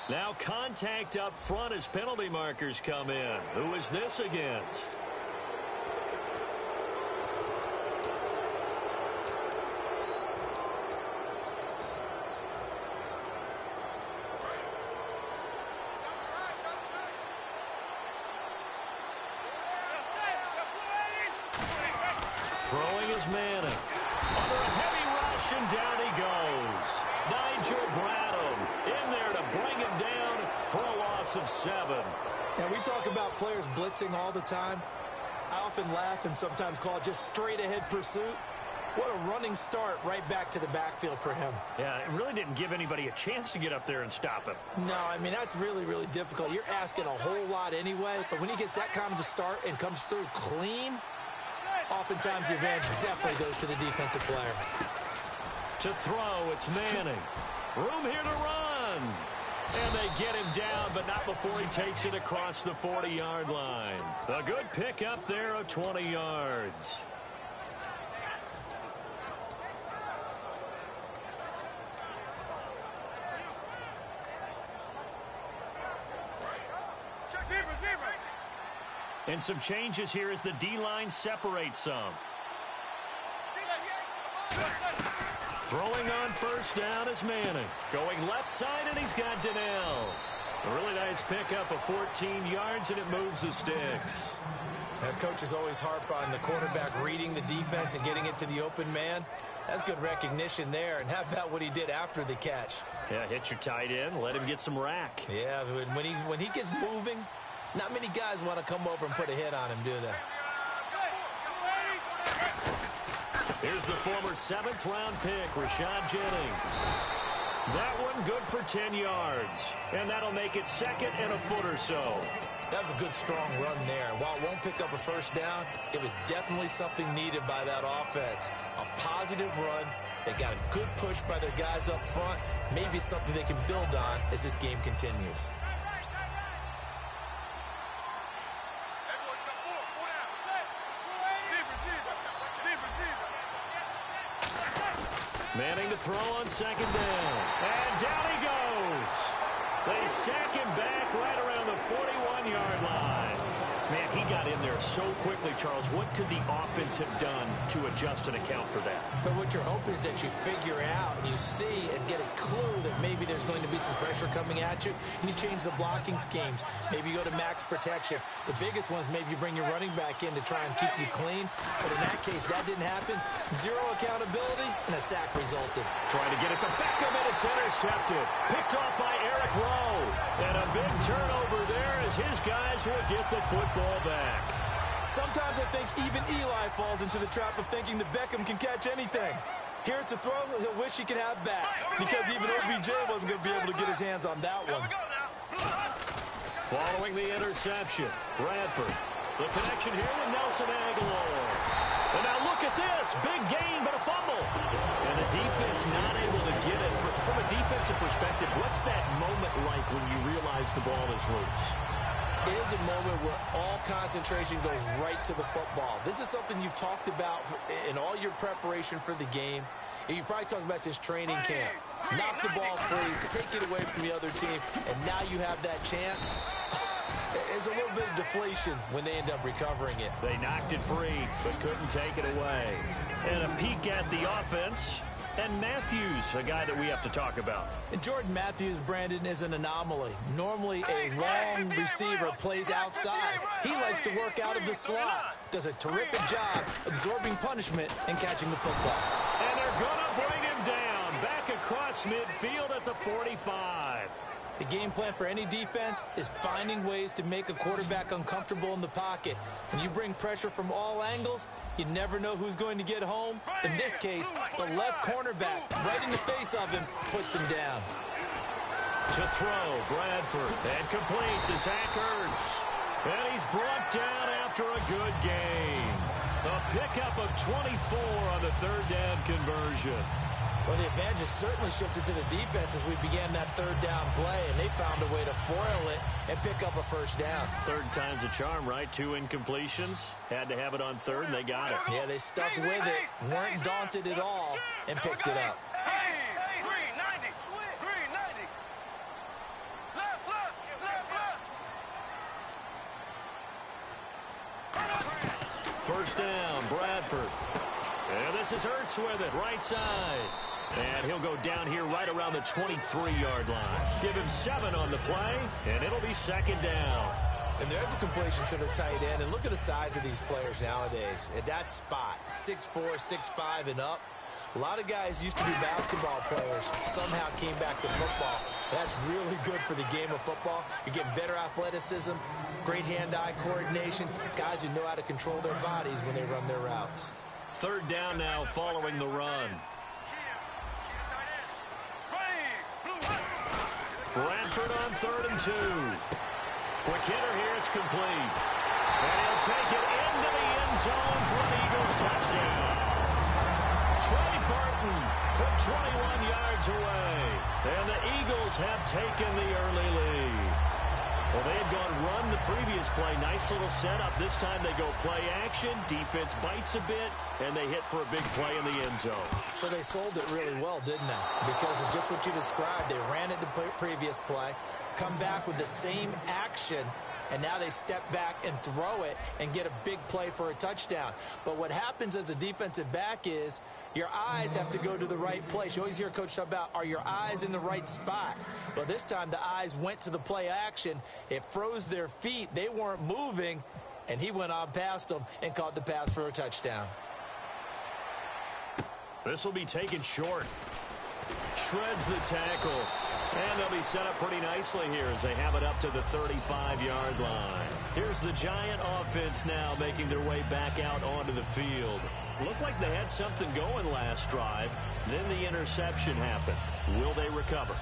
Now contact up front as penalty markers come in. Who is this against? Throwing is Manning. Under a heavy rush, and down he goes. Nigel Bradham in there to bring him down for a loss of 7. Now, we talk about players blitzing all the time. I often laugh and sometimes call it just straight-ahead pursuit. What a running start right back to the backfield for him. Yeah, it really didn't give anybody a chance to get up there and stop him. No, I mean, that's really, really difficult. You're asking a whole lot anyway, but when he gets that kind of a start and comes through clean, oftentimes the advantage definitely goes to the defensive player. To throw, it's Manning. Room here to run. And they get him down, but not before he takes it across the 40-yard line. A good pickup there of 20 yards. And some changes here as the D-line separates some. Throwing on first down is Manning. Going left side, and he's got Donnell. A really nice pickup of 14 yards, and it moves the sticks. Coaches always harp on the quarterback reading the defense and getting it to the open man. That's good recognition there. And how about what he did after the catch? Yeah, hit your tight end, let him get some rack. Yeah, when he gets moving, not many guys want to come over and put a hit on him, do they? Here's the former 7th-round pick, Rashad Jennings. That one good for 10 yards. And that'll make it second and a foot or so. That was a good, strong run there. While it won't pick up a first down, it was definitely something needed by that offense. A positive run. They got a good push by their guys up front. Maybe something they can build on as this game continues. Manning to throw on second down. And down he goes. They sack him back right around the 41-yard line. Man, he got in there so quickly, Charles. What could the offense have done to adjust and account for that? But what you're hoping is that you figure out and you see and get a clue that maybe there's going to be some pressure coming at you, and you change the blocking schemes. Maybe you go to max protection. The biggest one is maybe you bring your running back in to try and keep you clean. But in that case, that didn't happen. Zero accountability, and a sack resulted. Trying to get it to Beckham, and it's intercepted. Picked off by Eric Rowe. And a big turnover there as his guys will get the football back. Sometimes I think even Eli falls into the trap of thinking that Beckham can catch anything. Here it's a throw he'll wish he could have back, because even OBJ wasn't going to be able to get his hands on that one. Following the interception, Bradford. The connection here with Nelson Aguilar. And now look at this. Big gain, but a fumble. And the defense not able to get it. From a defensive perspective, what's that moment like when you realize the ball is loose? It is a moment where all concentration goes right to the football. This is something you've talked about in all your preparation for the game. And you probably talked about since training camp. Knock the ball free, take it away from the other team, and now you have that chance. There's a little bit of deflation when they end up recovering it. They knocked it free, but couldn't take it away. And a peek at the offense. And Matthews, a guy that we have to talk about. And Jordan Matthews, Brandon, is an anomaly. Normally, a long receiver plays outside. He likes to work out of the slot. Does a terrific job absorbing punishment and catching the football. And they're going to bring him down. Back across midfield at the 45. The game plan for any defense is finding ways to make a quarterback uncomfortable in the pocket. When you bring pressure from all angles, you never know who's going to get home. In this case, the left cornerback, right in the face of him, puts him down. To throw, Bradford. And complete to Zach Ertz. And he's brought down after a good game. A pickup of 24 on the third down conversion. Well, the advantage has certainly shifted to the defense as we began that third down play, and they found a way to foil it and pick up a first down. Third time's a charm, right? 2 incompletions. Had to have it on third, and they got it. Yeah, they stuck with it, weren't daunted at all, and picked it up. first down, Bradford. And this is Ertz with it, right side. And he'll go down here right around the 23-yard line. Give him 7 on the play, and it'll be second down. And there's a completion to the tight end. And look at the size of these players nowadays. At that spot, 6'4", 6'5", and up. A lot of guys used to be basketball players, somehow came back to football. That's really good for the game of football. You're getting better athleticism, great hand-eye coordination, guys who know how to control their bodies when they run their routes. Third down now following the run. Bradford on 3rd and 2. Quick hitter here, it's complete. And he'll take it into the end zone for an Eagles touchdown. Trey Burton from 21 yards away. And the Eagles have taken the early lead. Well, they had gone run the previous play. Nice little setup. This time they go play action. Defense bites a bit, and they hit for a big play in the end zone. So they sold it really well, didn't they? Because of just what you described. They ran it the previous play, come back with the same action, and now they step back and throw it and get a big play for a touchdown. But what happens as a defensive back is your eyes have to go to the right place. You always hear Coach talk about, are your eyes in the right spot? Well, this time the eyes went to the play action. It froze their feet. They weren't moving, and he went on past them and caught the pass for a touchdown. This will be taken short. Shreds the tackle. And they'll be set up pretty nicely here as they have it up to the 35-yard line. Here's the Giant offense now making their way back out onto the field. Looked like they had something going last drive. Then the interception happened. Will they recover?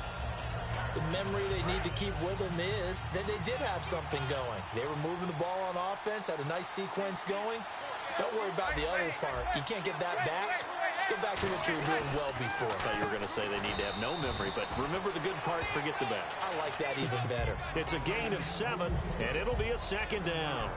The memory they need to keep with them is that they did have something going. They were moving the ball on offense, had a nice sequence going. Don't worry about the other part. You can't get that back. Let's go back to what you were doing well before. I thought you were going to say they need to have no memory, but remember the good part, forget the bad. I like that even better. It's a gain of 7, and it'll be a second down.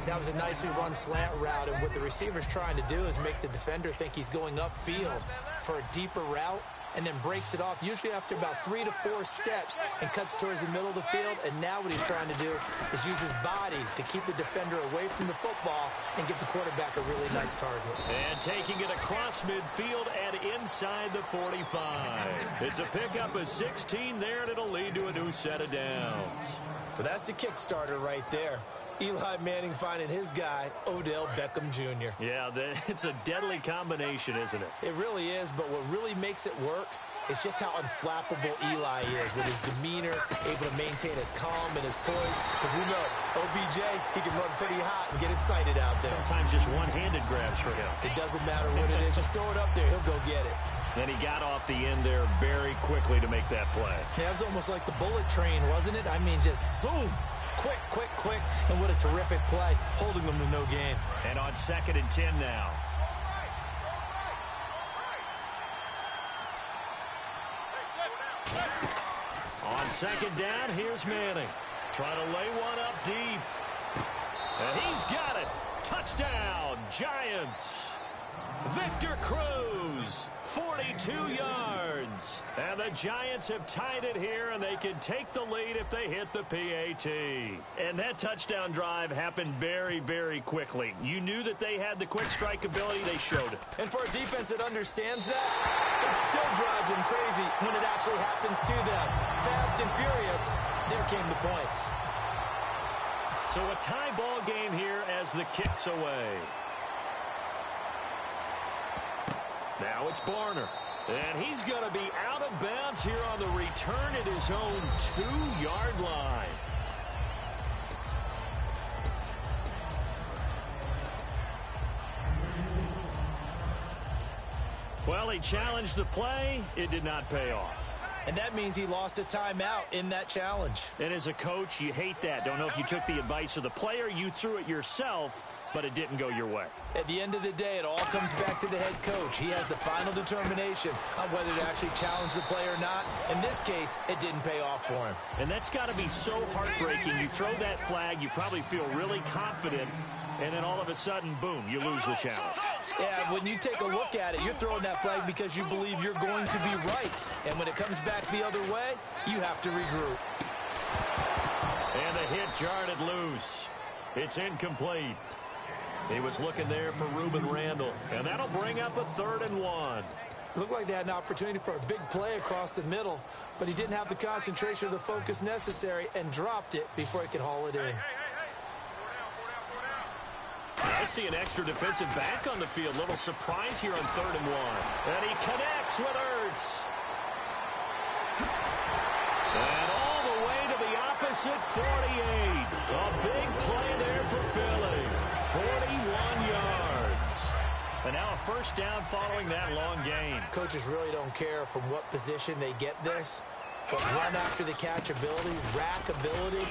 That was a nicely run slant route, and what the receiver's trying to do is make the defender think he's going upfield for a deeper route, and then breaks it off, usually after about 3 to 4 steps, and cuts towards the middle of the field. And now what he's trying to do is use his body to keep the defender away from the football and give the quarterback a really nice target. And taking it across midfield and inside the 45. It's a pickup of 16 there, and it'll lead to a new set of downs. But that's the kickstarter right there. Eli Manning finding his guy, Odell Beckham Jr. Yeah, it's a deadly combination, isn't it? It really is, but what really makes it work is just how unflappable Eli is with his demeanor, able to maintain his calm and his poise. Because we know, OBJ, he can run pretty hot and get excited out there. Sometimes just one-handed grabs for him. It doesn't matter what it is. Just throw it up there. He'll go get it. And he got off the end there very quickly to make that play. Yeah, it was almost like the bullet train, wasn't it? I mean, just zoom. Quick, quick, quick, and what a terrific play, holding them to no gain. And on 2nd and 10 now. On 2nd down, here's Manning. Trying to lay one up deep. And he's got it. Touchdown, Giants. Victor Cruz, 42 yards. And the Giants have tied it here, and they can take the lead if they hit the PAT. And that touchdown drive happened very, very quickly. You knew that they had the quick strike ability. They showed it. And for a defense that understands that, it still drives them crazy when it actually happens to them. Fast and furious, there came the points. So a tie ball game here as the kick's away. Now it's Barner. And he's going to be out of bounds here on the return at his own 2-yard line. Well, he challenged the play. It did not pay off. And that means he lost a timeout in that challenge. And as a coach, you hate that. Don't know if you took the advice of the player, you threw it yourself, but it didn't go your way. At the end of the day, it all comes back to the head coach. He has the final determination on whether to actually challenge the play or not. In this case, it didn't pay off for him. And that's got to be so heartbreaking. You throw that flag, you probably feel really confident, and then all of a sudden, boom, you lose the challenge. Yeah, when you take a look at it, you're throwing that flag because you believe you're going to be right. And when it comes back the other way, you have to regroup. And the hit jarred it loose. It's incomplete. He was looking there for Reuben Randall, and that'll bring up a 3rd and 1. Looked like they had an opportunity for a big play across the middle, but he didn't have the concentration or the focus necessary and dropped it before he could haul it in. I see an extra defensive back on the field. Little surprise here on 3rd and 1. And he connects with Ertz. And all the way to the opposite 48. A big play there for Philly. 41 yards. And now a 1st down following that long gain. Coaches really don't care from what position they get this. But run after the catch ability, rack ability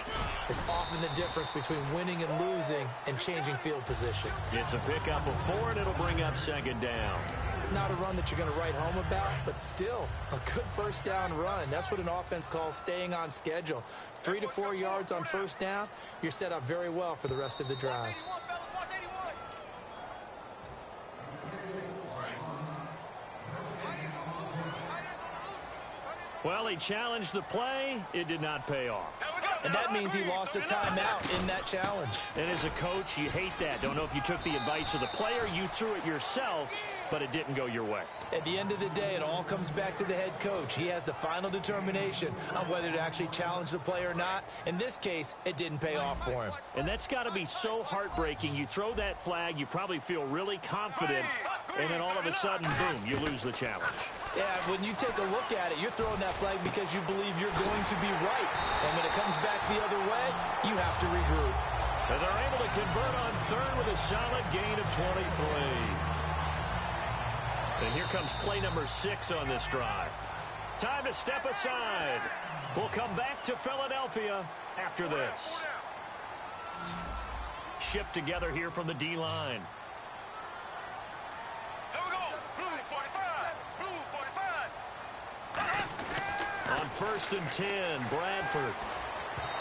is often the difference between winning and losing and changing field position. It's a pickup of 4, and it'll bring up 2nd down. Not a run that you're going to write home about, but still a good 1st down run. That's what an offense calls staying on schedule. 3 to 4 yards on 1st down, you're set up very well for the rest of the drive. Well, he challenged the play. It did not pay off. And that means he lost a timeout in that challenge. And as a coach, you hate that. Don't know if you took the advice of the player, you threw it yourself, but it didn't go your way. At the end of the day, it all comes back to the head coach. He has the final determination on whether to actually challenge the play or not. In this case, it didn't pay off for him. And that's got to be so heartbreaking. You throw that flag, you probably feel really confident, and then all of a sudden, boom, you lose the challenge. Yeah, when you take a look at it, you're throwing that flag because you believe you're going to be right. And when it comes back the other way, you have to regroup. And they're able to convert on 3rd with a solid gain of 23. And here comes play number 6 on this drive. Time to step aside. We'll come back to Philadelphia after this. Shift together here from the D-line. On 1st and 10, Bradford.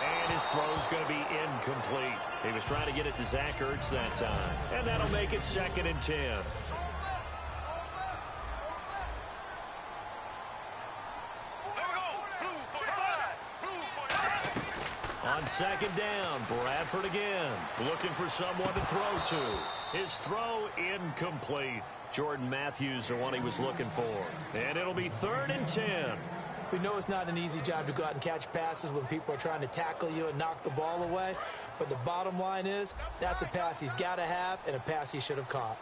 And his throw's going to be incomplete. He was trying to get it to Zach Ertz that time. And that'll make it 2nd and 10. On 2nd down, Bradford again. Looking for someone to throw to. His throw incomplete. Jordan Matthews, the one he was looking for. And it'll be 3rd and 10. We know it's not an easy job to go out and catch passes when people are trying to tackle you and knock the ball away. But the bottom line is, that's a pass he's got to have and a pass he should have caught.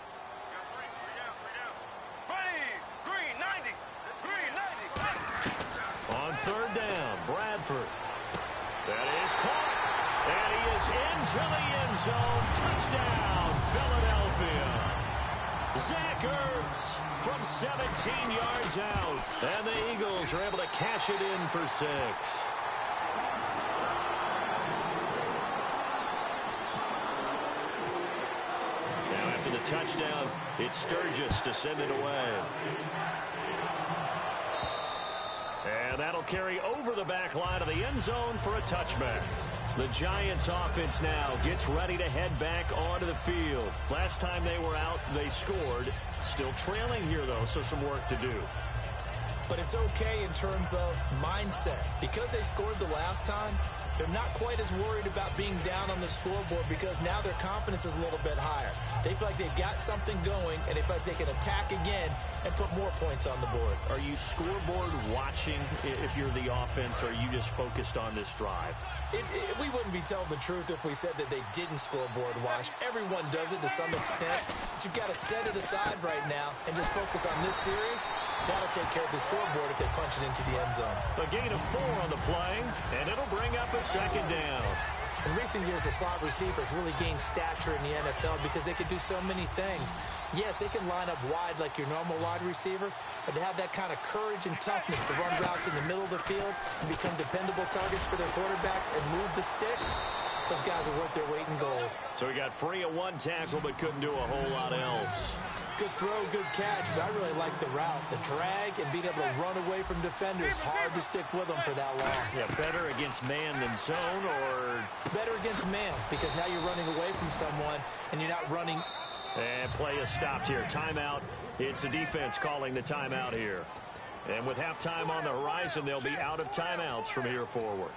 On 3rd down, Bradford. That is caught. And he is into the end zone. Touchdown, Philadelphia. Zach Ertz from 17 yards out. And the Eagles are able to cash it in for 6. Now after the touchdown, it's Sturgis to send it away. And that'll carry over the back line of the end zone for a touchback. The Giants offense now gets ready to head back onto the field. Last time they were out, they scored. Still trailing here, though, so some work to do. But it's okay in terms of mindset. Because they scored the last time, they're not quite as worried about being down on the scoreboard because now their confidence is a little bit higher. They feel like they've got something going, and they feel like they can attack again and put more points on the board. Are you scoreboard watching if you're the offense, or are you just focused on this drive? We wouldn't be telling the truth if we said that they didn't scoreboard watch. Everyone does it to some extent. But you've got to set it aside right now and just focus on this series. That'll take care of the scoreboard if they punch it into the end zone. A gain of 4 on the play, and it'll bring up a 2nd down. In recent years, the slot receivers really gained stature in the NFL because they can do so many things. Yes, they can line up wide like your normal wide receiver, but to have that kind of courage and toughness to run routes in the middle of the field and become dependable targets for their quarterbacks and move the sticks, those guys are worth their weight in gold. So he got free of 1 tackle but couldn't do a whole lot else. Good throw, good catch, but I really like the route. The drag and being able to run away from defenders, hard to stick with them for that long. Yeah, better against man than zone, or? Better against man, because now you're running away from someone and you're not running. And play is stopped here. Timeout. It's the defense calling the timeout here. And with halftime on the horizon, they'll be out of timeouts from here forward.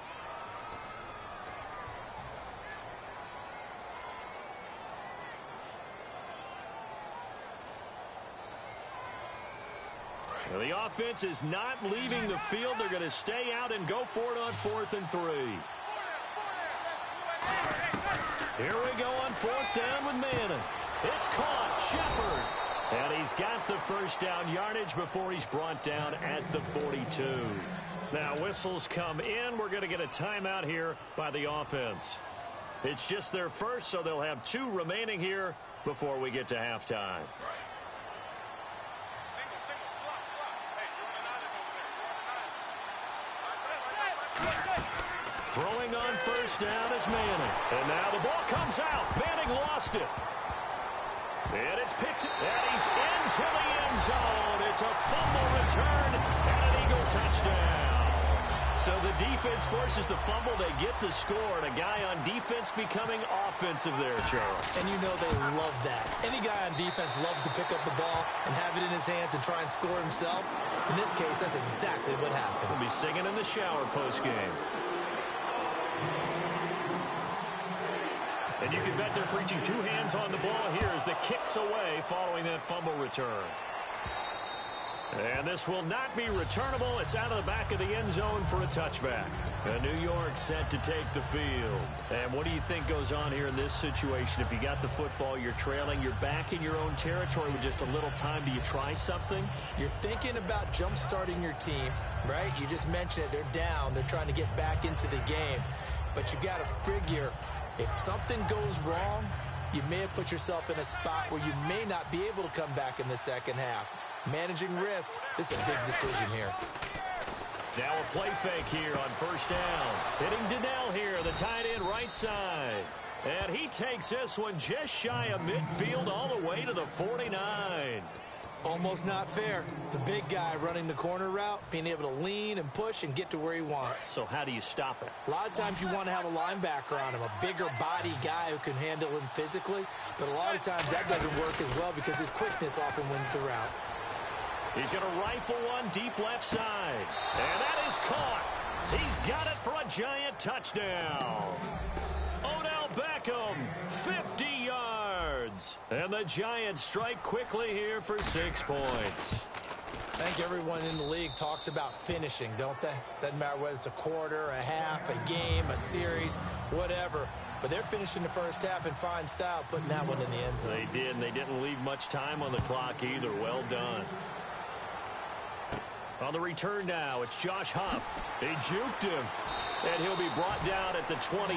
Now, the offense is not leaving the field. They're going to stay out and go for it on 4th and 3. Here we go on 4th down with Manning. It's caught. Shepard. And he's got the first down yardage before he's brought down at the 42. Now, whistles come in. We're going to get a timeout here by the offense. It's just their first, so they'll have 2 remaining here before we get to halftime. Throwing on first down is Manning. And now the ball comes out. Manning lost it. And it's picked, and he's into the end zone. It's a fumble return and an Eagle touchdown. So the defense forces the fumble. They get the score, and a guy on defense becoming offensive there, Charles. And you know they love that. Any guy on defense loves to pick up the ball and have it in his hands and try and score himself. In this case, that's exactly what happened. He'll be singing in the shower post-game. And you can bet they're preaching 2 hands on the ball here as the kick's away following that fumble return. And this will not be returnable. It's out of the back of the end zone for a touchback. And New York set to take the field. And what do you think goes on here in this situation? If you got the football, you're trailing, you're back in your own territory with just a little time. Do you try something? You're thinking about jump-starting your team, right? You just mentioned it. They're down. They're trying to get back into the game. But you got to figure, if something goes wrong, you may have put yourself in a spot where you may not be able to come back in the second half. Managing risk, this is a big decision here. Now a play fake here on first down. Hitting Donnell here, the tight end right side. And he takes this one just shy of midfield all the way to the 49. Almost not fair. The big guy running the corner route, being able to lean and push and get to where he wants. So how do you stop it? A lot of times you want to have a linebacker on him, a bigger body guy who can handle him physically. But a lot of times that doesn't work as well because his quickness often wins the route. He's going to rifle one deep left side. And that is caught. He's got it for a giant touchdown. Odell Beckham, 50 yards. And the Giants strike quickly here for 6 points. I think everyone in the league talks about finishing, don't they? Doesn't matter whether it's a quarter, a half, a game, a series, whatever. But they're finishing the first half in fine style, putting that one in the end zone. They did, and they didn't leave much time on the clock either. Well done. On the return now, it's Josh Huff. He juked him. And he'll be brought down at the 23,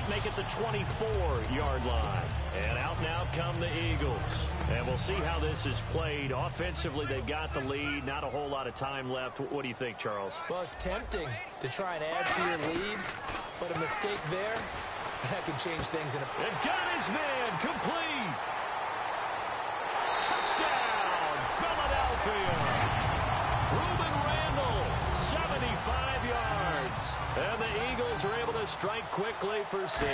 make it the 24-yard line. And out now come the Eagles. And we'll see how this is played. Offensively, they've got the lead. Not a whole lot of time left. What do you think, Charles? Well, it's tempting to try and add to your lead, but a mistake there, that could change things in a... And got his man complete. Touchdown, Philadelphia. Ruben Randall, 75 yards. And the Eagles are able to strike quickly for 6.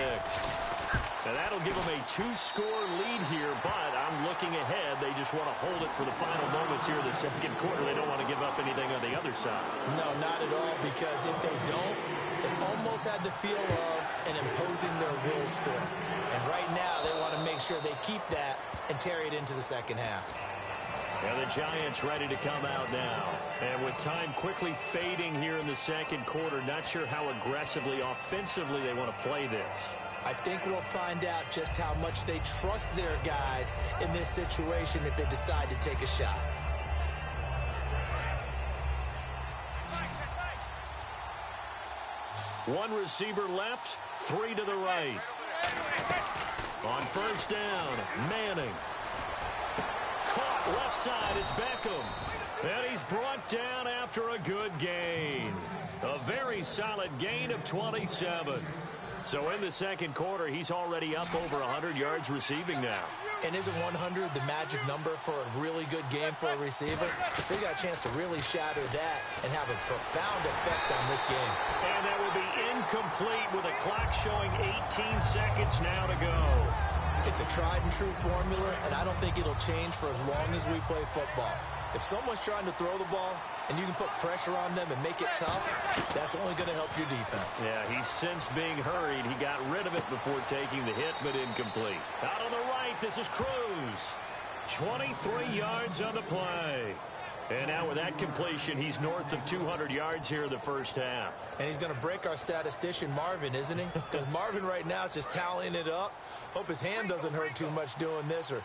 And that'll give them a 2-score lead here, but I'm looking ahead. They just want to hold it for the final moments here in the second quarter. They don't want to give up anything on the other side. No, not at all, because if they don't, it almost had the feel of an imposing their will score. And right now, they want to make sure they keep that and carry it into the second half. And the Giants ready to come out now. And with time quickly fading here in the second quarter, not sure how aggressively, offensively they want to play this. I think we'll find out just how much they trust their guys in this situation if they decide to take a shot. One receiver left, 3 to the right. On first down, Manning. Caught left side, it's Beckham. And he's brought down after a good gain. A very solid gain of 27. So in the second quarter, he's already up over 100 yards receiving now. And isn't 100 the magic number for a really good game for a receiver? So you got a chance to really shatter that and have a profound effect on this game. And that will be incomplete with a clock showing 18 seconds now to go. It's a tried and true formula, and I don't think it'll change for as long as we play football. If someone's trying to throw the ball and you can put pressure on them and make it tough, that's only going to help your defense. Yeah, he's since being hurried. He got rid of it before taking the hit, but incomplete. Out on the right, this is Cruz. 23 yards on the play. And now with that completion, he's north of 200 yards here in the first half. And he's going to break our statistician, Marvin, isn't he? Because Marvin right now is just tallying it up. Hope his hand doesn't hurt too much doing this or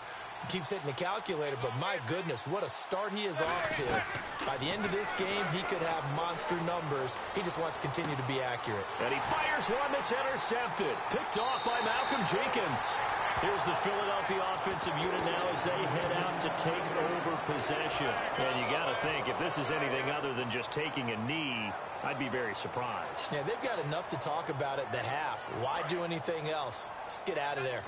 keeps hitting the calculator. But my goodness, what a start he is off to. By the end of this game, he could have monster numbers. He just wants to continue to be accurate. And he fires one that's intercepted. Picked off by Malcolm Jenkins. Here's the Philadelphia offensive unit now as they head out to take over possession. And you got to think, if this is anything other than just taking a knee, I'd be very surprised. Yeah, they've got enough to talk about at the half. Why do anything else? Just get out of there.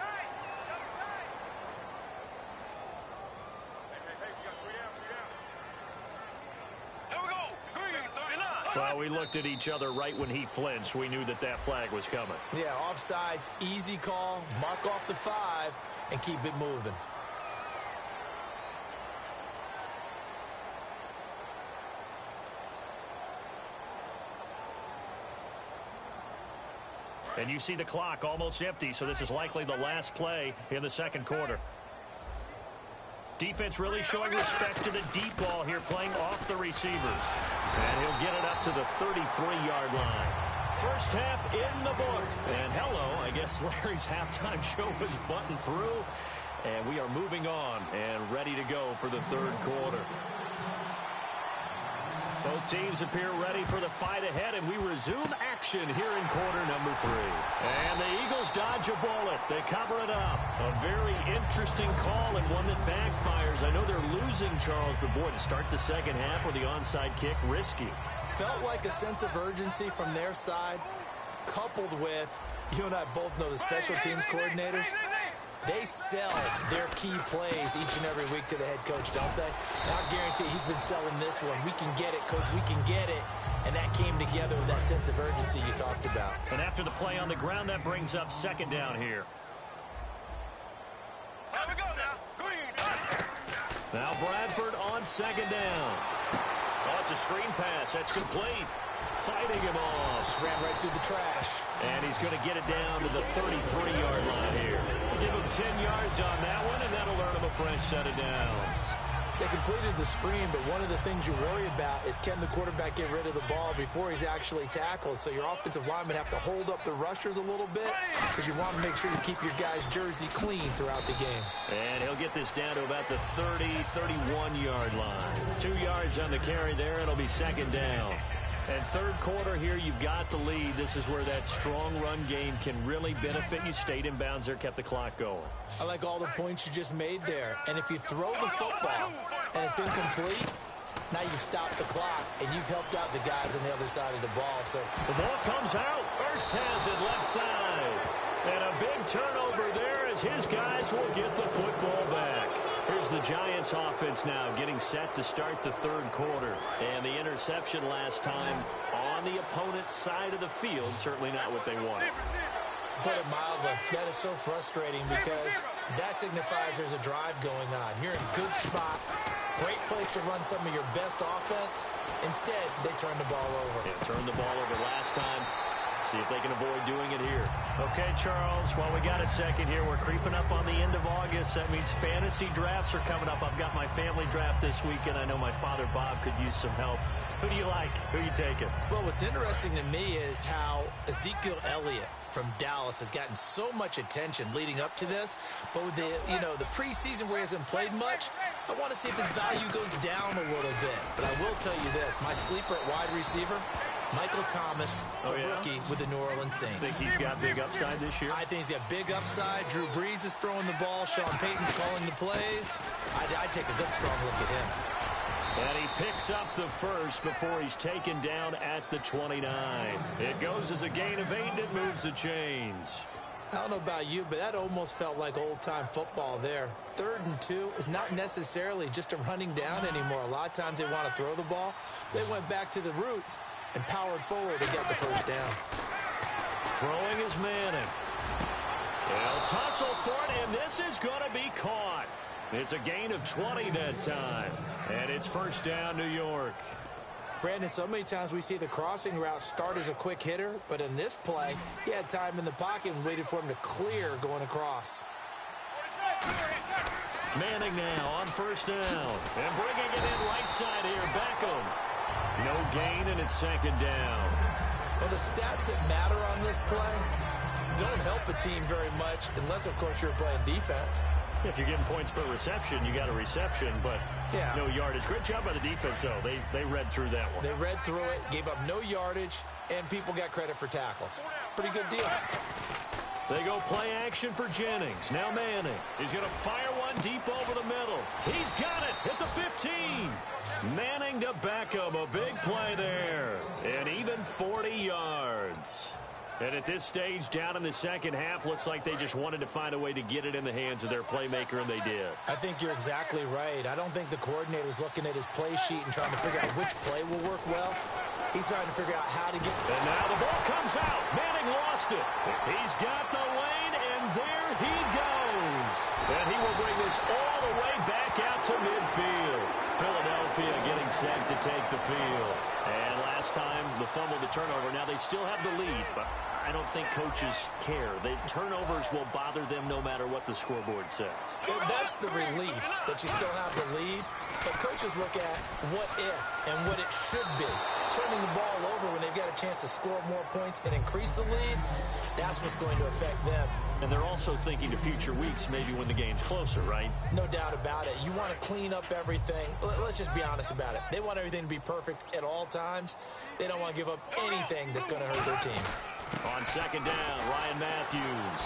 Well, we looked at each other right when he flinched. We knew that that flag was coming. Yeah, offsides, easy call, mark off the 5, and keep it moving. And you see the clock almost empty, so this is likely the last play in the second quarter. Defense really showing respect to the deep ball here, playing off the receivers. And he'll get it up to the 33-yard line. First half in the books. And hello, I guess Larry's halftime show was buttoned through. And we are moving on and ready to go for the third quarter. Both teams appear ready for the fight ahead, and we resume action here in quarter number 3. And the Eagles dodge a bullet. They cover it up. A very interesting call and one that backfires. I know they're losing, Charles, but boy, to start the second half with the onside kick, risky. Felt like a sense of urgency from their side, coupled with, you and I both know the special teams coordinators. They sell their key plays each and every week to the head coach, don't they? And I guarantee he's been selling this one. We can get it, coach. We can get it. And that came together with that sense of urgency you talked about. And after the play on the ground, that brings up second down here. Here we go now. Now Bradford on second down. Oh, it's a screen pass. That's complete. Fighting him off. Just ran right through the trash. And he's going to get it down to the 33-yard line here. We'll give him 10 yards on that one, and that'll earn him a fresh set of downs. They completed the screen, but one of the things you worry about is can the quarterback get rid of the ball before he's actually tackled? So your offensive linemen have to hold up the rushers a little bit because you want to make sure you keep your guy's jersey clean throughout the game. And he'll get this down to about the 30, 31-yard line. 2 yards on the carry there. It'll be second down. And third quarter here, you've got the lead. This is where that strong run game can really benefit you. Stayed in bounds there, kept the clock going. I like all the points you just made there. And if you throw the football and it's incomplete, now you've stopped the clock and you've helped out the guys on the other side of the ball. So the ball comes out. Ertz has it left side. And a big turnover there as his guys will get the football back. Here's the Giants offense now getting set to start the third quarter. And the interception last time on the opponent's side of the field, certainly not what they wanted. Put it mildly, that is so frustrating because that signifies there's a drive going on. You're in a good spot, great place to run some of your best offense. Instead, they turn the ball over. Yeah, turned the ball over last time. See if they can avoid doing it here. Okay, Charles, while we got a second here, we're creeping up on the end of August. That means fantasy drafts are coming up. I've got my family draft this weekend. I know my father, Bob, could use some help. Who do you like? Who are you taking? Well, what's interesting to me is how Ezekiel Elliott from Dallas has gotten so much attention leading up to this. But with the preseason where he hasn't played much, I want to see if his value goes down a little bit. But I will tell you this, my sleeper at wide receiver, Michael Thomas, rookie with the New Orleans Saints. Think he's got big upside this year? I think he's got big upside. Drew Brees is throwing the ball. Sean Payton's calling the plays. I'd take a good strong look at him. And he picks up the first before he's taken down at the 29. It goes as a gain of 8 and it moves the chains. I don't know about you, but that almost felt like old-time football there. 3rd and 2 is not necessarily just a running down anymore. A lot of times they want to throw the ball. They went back to the roots and powered forward to get the first down. Throwing is Manning. They'll tussle for it, and this is going to be caught. It's a gain of 20 that time. And it's first down, New York. Brandon, so many times we see the crossing route start as a quick hitter, but in this play, he had time in the pocket and waited for him to clear going across. Manning now on first down. And bringing it in right side here, Beckham. No gain, and it's second down. Well, the stats that matter on this play don't help a team very much unless, of course, you're playing defense. If you're getting points per reception, you got a reception, but no yardage. Great job by the defense, though. They read through that one. They read through it, gave up no yardage, and people got credit for tackles. Pretty good deal. They go play action for Jennings. Now Manning. He's going to fire one deep over the middle. He's got it at the 15. Manning to Beckham. A big play there. And even 40 yards. And at this stage, down in the second half, looks like they just wanted to find a way to get it in the hands of their playmaker, and they did. I think you're exactly right. I don't think the coordinator's looking at his play sheet and trying to figure out which play will work well. He's trying to figure out how to get... And now the ball comes out. Manning lost it. He's got the lane, and there he goes. And he will bring this all the way back out to midfield. Philadelphia getting set to take the field. And last time, the fumble, the turnover. Now they still have the lead, but I don't think coaches care. The turnovers will bother them no matter what the scoreboard says. Well, that's the relief that you still have the lead. But coaches look at what if and what it should be. Turning the ball over when they've got a chance to score more points and increase the lead, that's what's going to affect them. And they're also thinking to future weeks, maybe when the game's closer, right? No doubt about it. You want to clean up everything. Let's just be honest about it. They want everything to be perfect at all times. They don't want to give up anything that's going to hurt their team. On second down, Ryan Matthews.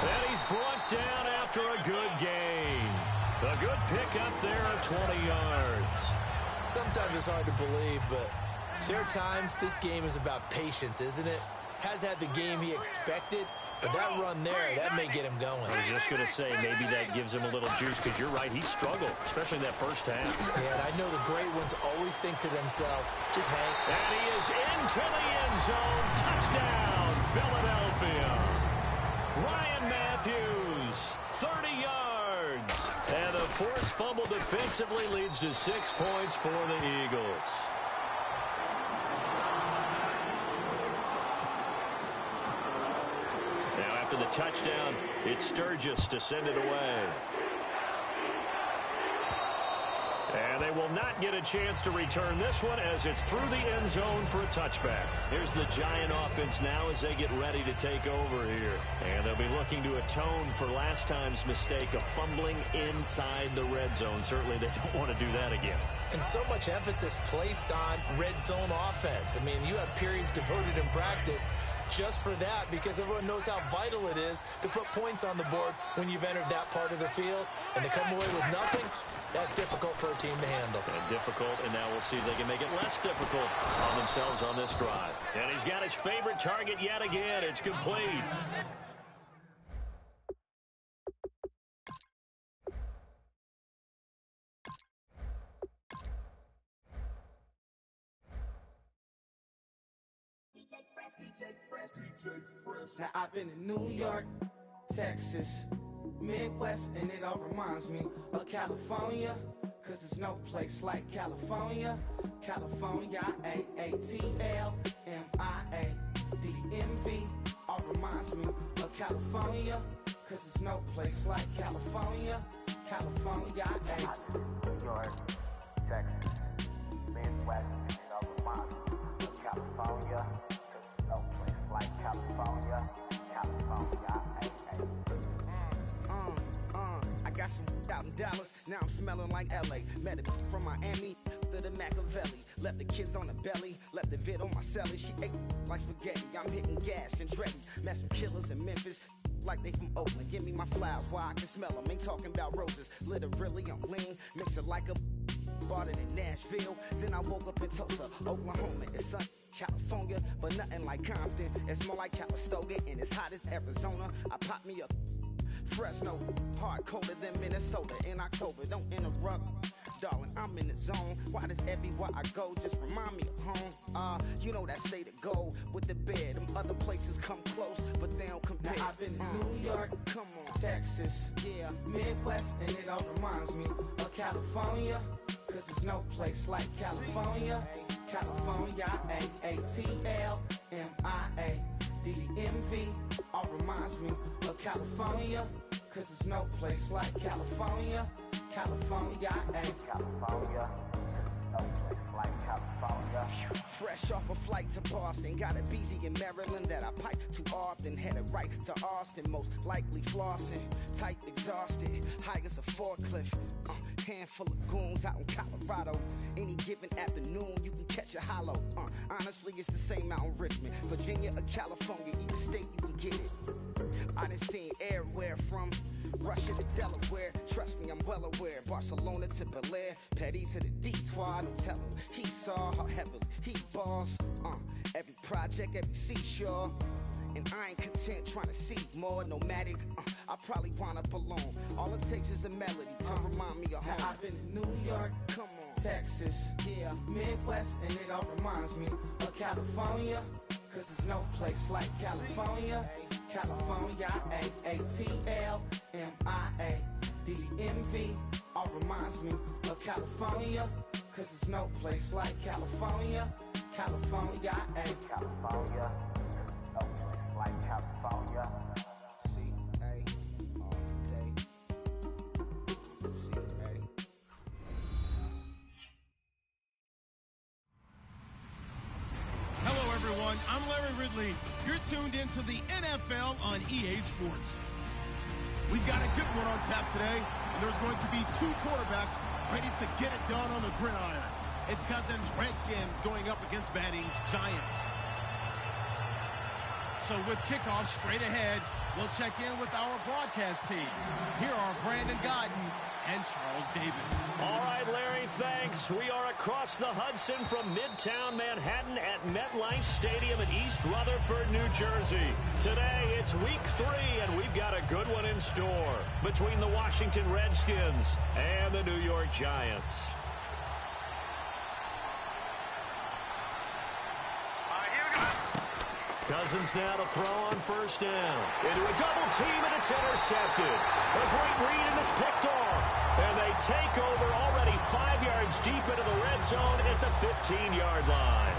And he's brought down after a good gain. A good pickup there of 20 yards. Sometimes it's hard to believe, but there are times this game is about patience, isn't it? Has had the game he expected, but that run there, that may get him going. I was just going to say, maybe that gives him a little juice, because you're right, he struggled, especially in that first half. Yeah, and I know the great ones always think to themselves, just hang. And he is into the end zone. Touchdown, Philadelphia. Ryan Matthews, 30 yards. And the forced fumble defensively leads to 6 points for the Eagles. Now after the touchdown, it's Sturgis to send it away. And they will not get a chance to return this one as it's through the end zone for a touchback. Here's the Giant offense now as they get ready to take over here. And they'll be looking to atone for last time's mistake of fumbling inside the red zone. Certainly they don't want to do that again. And so much emphasis placed on red zone offense. I mean, you have periods devoted in practice just for that, because everyone knows how vital it is to put points on the board when you've entered that part of the field. And to come away with nothing, that's difficult for a team to handle. And difficult, and now we'll see if they can make it less difficult on themselves on this drive. And he's got his favorite target yet again. It's complete. Now I've been in New York, Texas, Midwest, and it all reminds me of California, cause there's no place like California. California, A-A-T-L-M-I-A-D-M-V, all reminds me of California, cause there's no place like California. California, New York, Texas, Midwest, and it all reminds me of California, cause there's no place like California. California, I got some out in Dallas, now I'm smelling like LA. Met a from Miami to the Machiavelli. Left the kids on the belly, left the vid on my celly. She ate like spaghetti, I'm hitting gas and Tretti. Met some killers in Memphis, like they from Oakland. Give me my flowers while I can smell them. Ain't talking about roses, literally I'm lean. Mix it like a bought it in Nashville. Then I woke up in Tulsa, Oklahoma. It's sun, California, but nothing like Compton. It's more like Calistoga, and it's hot as Arizona. I pop me up Fresno, hard colder than Minnesota in October. Don't interrupt, darling, I'm in the zone. Why does everywhere I go just remind me of home? You know that state of gold with the bed. Them other places come close, but they don't compare. Now I've been in New York, come on, Texas, yeah, Midwest, and it all reminds me of California, cause there's no place like California. California, A-A-T-L-M-I-A-D-M-V, DMV, all reminds me of California, cause there's no place like California. California, ayy. California, no place like California. Fresh off a flight to Boston, got a BZ in Maryland that I pipe too often. Headed right to Austin, most likely flossing. Tight, exhausted, high as a forklift. Handful of goons out in Colorado. Any given afternoon, you can catch a hollow. Honestly, it's the same out in Richmond, Virginia or California. Either state, you can get it. I done seen everywhere from Russia to Delaware. Trust me, I'm well aware. Barcelona to Bel Air, Petty to the Detroit. Don't tell him he saw how heavily he balls. Every project, every seashore. And I ain't content trying to see more nomadic. I probably wind up alone. All it takes is a melody to remind me of home. Now I've been to New York, come on, Texas, yeah, Midwest, and it all reminds me of California. Cause there's no place like California. California, A-A-T-L-M-I-A. DMV, all reminds me of California. Cause there's no place like California. California, A. California, no place like California. C-A, all day. C-A. Hello, everyone. I'm Larry Ridley. You're tuned into the NFL on EA Sports. We've got a good one on tap today, and there's going to be two quarterbacks ready to get it done on the gridiron. It's Cousins' Redskins going up against Manning's Giants. So with kickoff straight ahead, we'll check in with our broadcast team. Here are Brandon Godden and Charles Davis. All right, Larry, thanks. We are across the Hudson from Midtown Manhattan at MetLife Stadium in East Rutherford, New Jersey. Today, it's week 3, and we've got a good one in store between the Washington Redskins and the New York Giants. Cousins now to throw on first down. Into a double team, and it's intercepted. A great read, and it's picked off. And they take over already 5 yards deep into the red zone at the 15-yard line.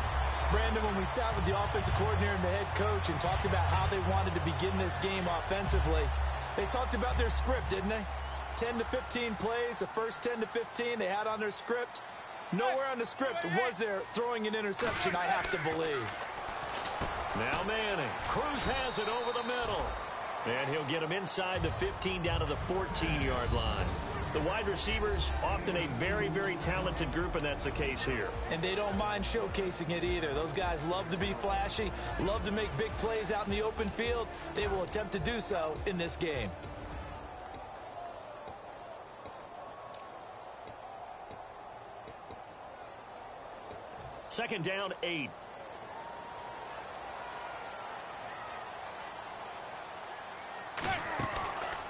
Brandon, when we sat with the offensive coordinator and the head coach and talked about how they wanted to begin this game offensively, they talked about their script, didn't they? 10 to 15 plays, the first 10 to 15 they had on their script. Nowhere on the script was there throwing an interception, I have to believe. Now Manning. Cruz has it over the middle. And he'll get him inside the 15 down to the 14-yard line. The wide receivers, often a very, very talented group, and that's the case here. And they don't mind showcasing it either. Those guys love to be flashy, love to make big plays out in the open field. They will attempt to do so in this game. Second down, 8.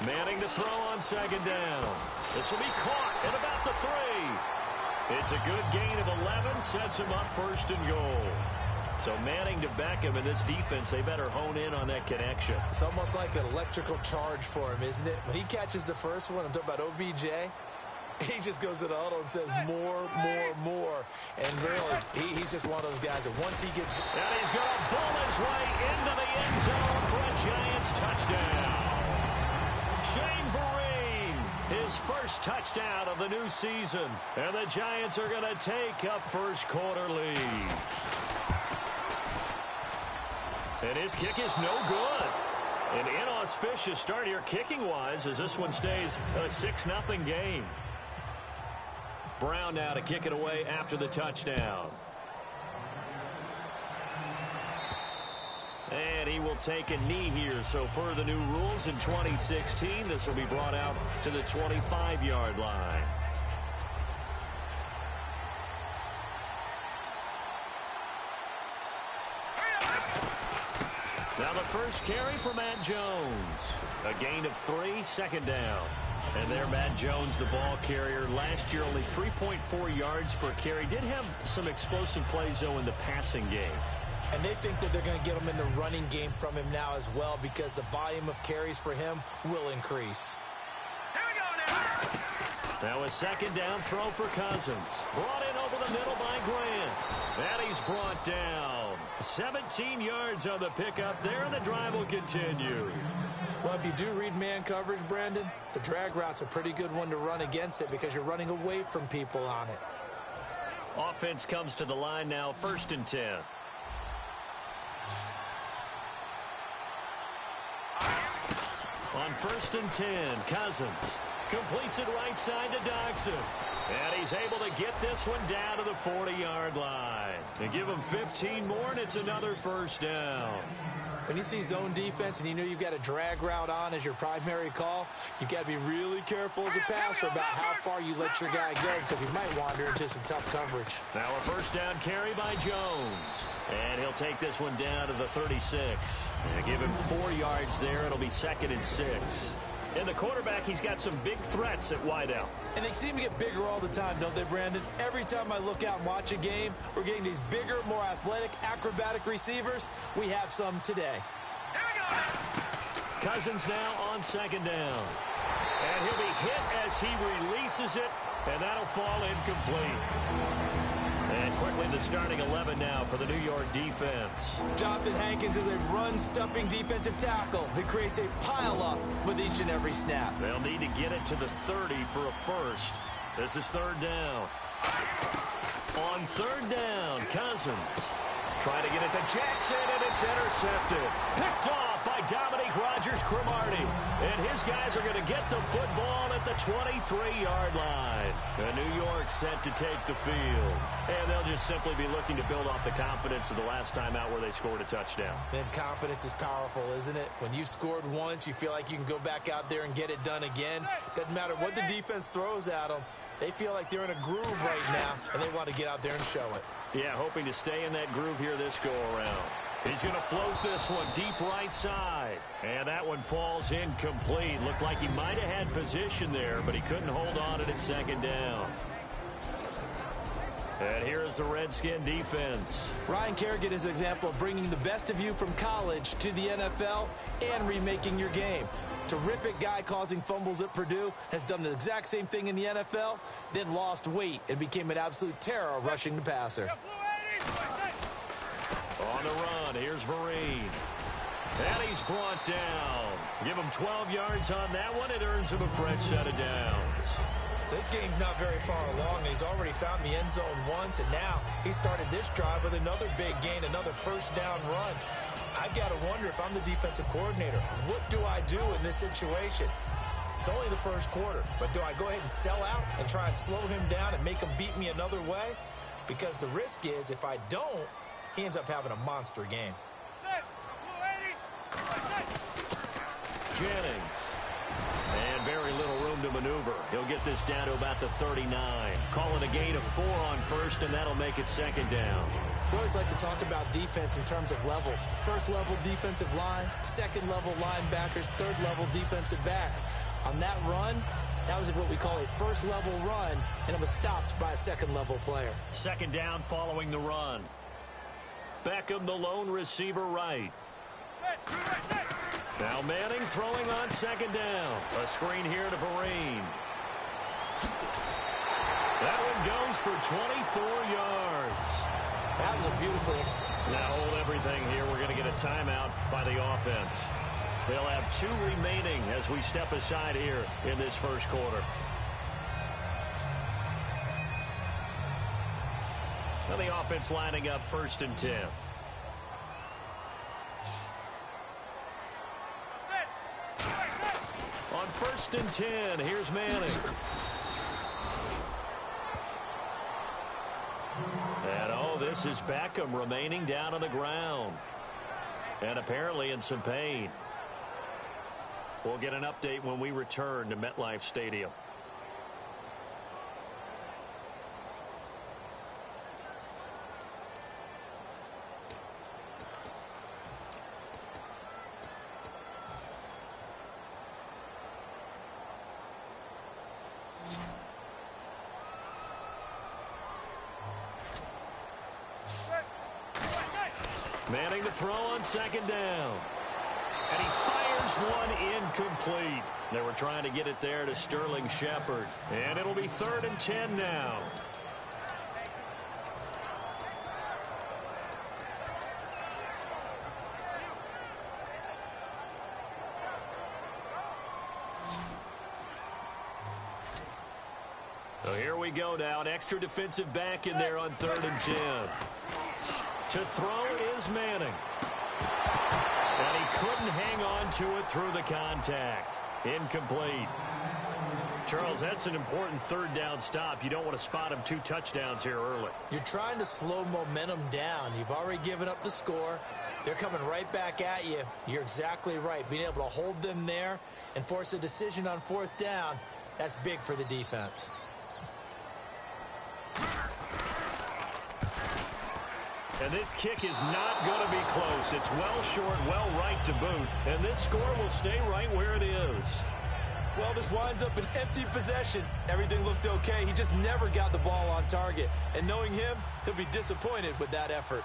Manning to throw on second down. This will be caught at about the 3. It's a good gain of 11, sets him up first and goal. So Manning to Beckham, and this defense, they better hone in on that connection. It's almost like an electrical charge for him, isn't it? When he catches the first one, I'm talking about OBJ, he just goes to the huddle and says more, more, more. And really, he's just one of those guys that once he gets... And he's going to bull his way into the end zone for a Giants touchdown. Shane Vereen, his first touchdown of the new season. And the Giants are going to take a first quarter lead. And his kick is no good. An inauspicious start here kicking-wise as this one stays a 6-0 game. Brown now to kick it away after the touchdown. And he will take a knee here. So per the new rules in 2016, this will be brought out to the 25-yard line. Now the first carry for Matt Jones. A gain of 3, second down. And there Matt Jones, the ball carrier. Last year only 3.4 yards per carry. Did have some explosive plays, though, in the passing game. And they think that they're going to get him in the running game from him now as well because the volume of carries for him will increase. Here we go now. Now a second down throw for Cousins. Brought in over the middle by Grant. And he's brought down. 17 yards on the pickup there, and the drive will continue. Well, if you do read man coverage, Brandon, the drag route's a pretty good one to run against it because you're running away from people on it. Offense comes to the line now, 1st and 10. On 1st and 10, Cousins completes it right side to Dodson. And he's able to get this one down to the 40-yard line. They give him 15 more, and it's another 1st down. When you see zone defense and you know you've got a drag route on as your primary call, you've got to be really careful as a passer about how far you let your guy go because he might wander into some tough coverage. Now a 1st down carry by Jones. And he'll take this one down to the 36. And give him 4 yards there. It'll be 2nd and 6. And the quarterback, he's got some big threats at wideout. And they seem to get bigger all the time, don't they, Brandon? Every time I look out and watch a game, we're getting these bigger, more athletic, acrobatic receivers. We have some today. Cousins now on 2nd down. And he'll be hit as he releases it, and that'll fall incomplete. And quickly the starting 11 now for the New York defense. Jonathan Hankins is a run-stuffing defensive tackle who creates a pile-up with each and every snap. They'll need to get it to the 30 for a first. This is 3rd down. On 3rd down, Cousins trying to get it to Jackson, and it's intercepted. Picked off by Dominique Rodgers-Cromartie. And his guys are going to get the football at the 23-yard line. And New York set to take the field. And they'll just simply be looking to build off the confidence of the last time out where they scored a touchdown. And confidence is powerful, isn't it? When you've scored once, you feel like you can go back out there and get it done again. Doesn't matter what the defense throws at them. They feel like they're in a groove right now, and they want to get out there and show it. Yeah, hoping to stay in that groove here this go-around. He's going to float this one deep right side. And that one falls incomplete. Looked like he might have had position there, but he couldn't hold on it at 2nd down. And here is the Redskin defense. Ryan Kerrigan is an example of bringing the best of you from college to the NFL and remaking your game. Terrific guy causing fumbles at Purdue, has done the exact same thing in the NFL, then lost weight and became an absolute terror rushing the passer. On the run, here's Vereen. And he's brought down. Give him 12 yards on that one. It earns him a fresh set of downs. So this game's not very far along, and he's already found the end zone once, and now he started this drive with another big gain, another 1st down run. I've got to wonder if I'm the defensive coordinator, what do I do in this situation? It's only the 1st quarter, but do I go ahead and sell out and try and slow him down and make him beat me another way? Because the risk is if I don't, he ends up having a monster game. Jennings. And very little room to maneuver. He'll get this down to about the 39. Call it a gain of 4 on 1st, and that'll make it 2nd down. We always like to talk about defense in terms of levels. 1st level defensive line, 2nd level linebackers, 3rd level defensive backs. On that run, that was what we call a 1st level run, and it was stopped by a 2nd level player. 2nd down following the run. Beckham, the lone receiver right. Now Manning throwing on 2nd down. A screen here to Vereen. That one goes for 24 yards. That was a beautiful. Now hold everything here. We're going to get a timeout by the offense. They'll have 2 remaining as we step aside here in this 1st quarter. Now the offense lining up 1st and 10. On 1st and 10, here's Manning. And oh, this is Beckham remaining down on the ground. And apparently in some pain. We'll get an update when we return to MetLife Stadium. Manning to throw on 2nd down. And he fires Here's one incomplete. They were trying to get it there to Sterling Shepard. And it'll be 3rd and 10 now. So here we go now. An extra defensive back in there on 3rd and 10. To throw is Manning. And he couldn't hang on to it through the contact. Incomplete. Charles, that's an important 3rd down stop. You don't want to spot him 2 touchdowns here early. You're trying to slow momentum down. You've already given up the score. They're coming right back at you. You're exactly right. Being able to hold them there and force a decision on 4th down, that's big for the defense. And this kick is not going to be close. It's well short, well right to boot. And this score will stay right where it is. Well, this winds up an empty possession. Everything looked okay. He just never got the ball on target. And knowing him, he'll be disappointed with that effort.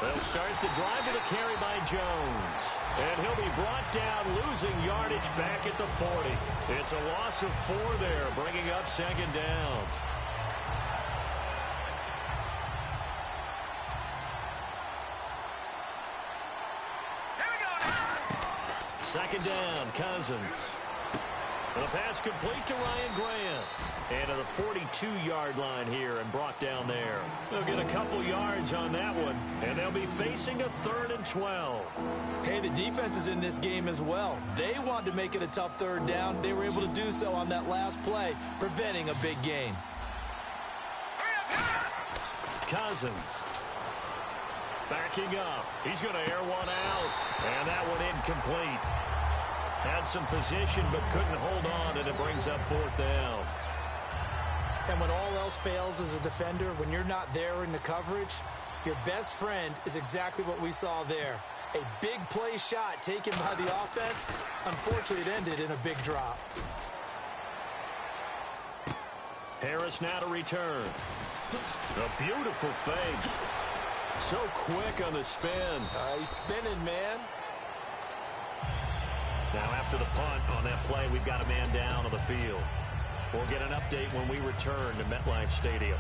They'll start the drive with a carry by Jones. And he'll be brought down, losing yardage back at the 40. It's a loss of 4 there, bringing up 2nd down. Here we go now. 2nd down, Cousins. And the pass complete to Ryan Grant. And at the 42-yard line here and brought down there. They'll get a couple yards on that one, and they'll be facing a 3rd and 12. Hey, the defense is in this game as well. They wanted to make it a tough 3rd down. They were able to do so on that last play, preventing a big gain. Cousins. Backing up. He's going to air one out. And that one incomplete. Had some position but couldn't hold on, and it brings up 4th down. And when all else fails as a defender, when you're not there in the coverage, your best friend is exactly what we saw there. A big play shot taken by the offense. Unfortunately, it ended in a big drop. Harris now to return. A beautiful fake. So quick on the spin. He's spinning, man. Now after the punt on that play, we've got a man down on the field. We'll get an update when we return to MetLife Stadium.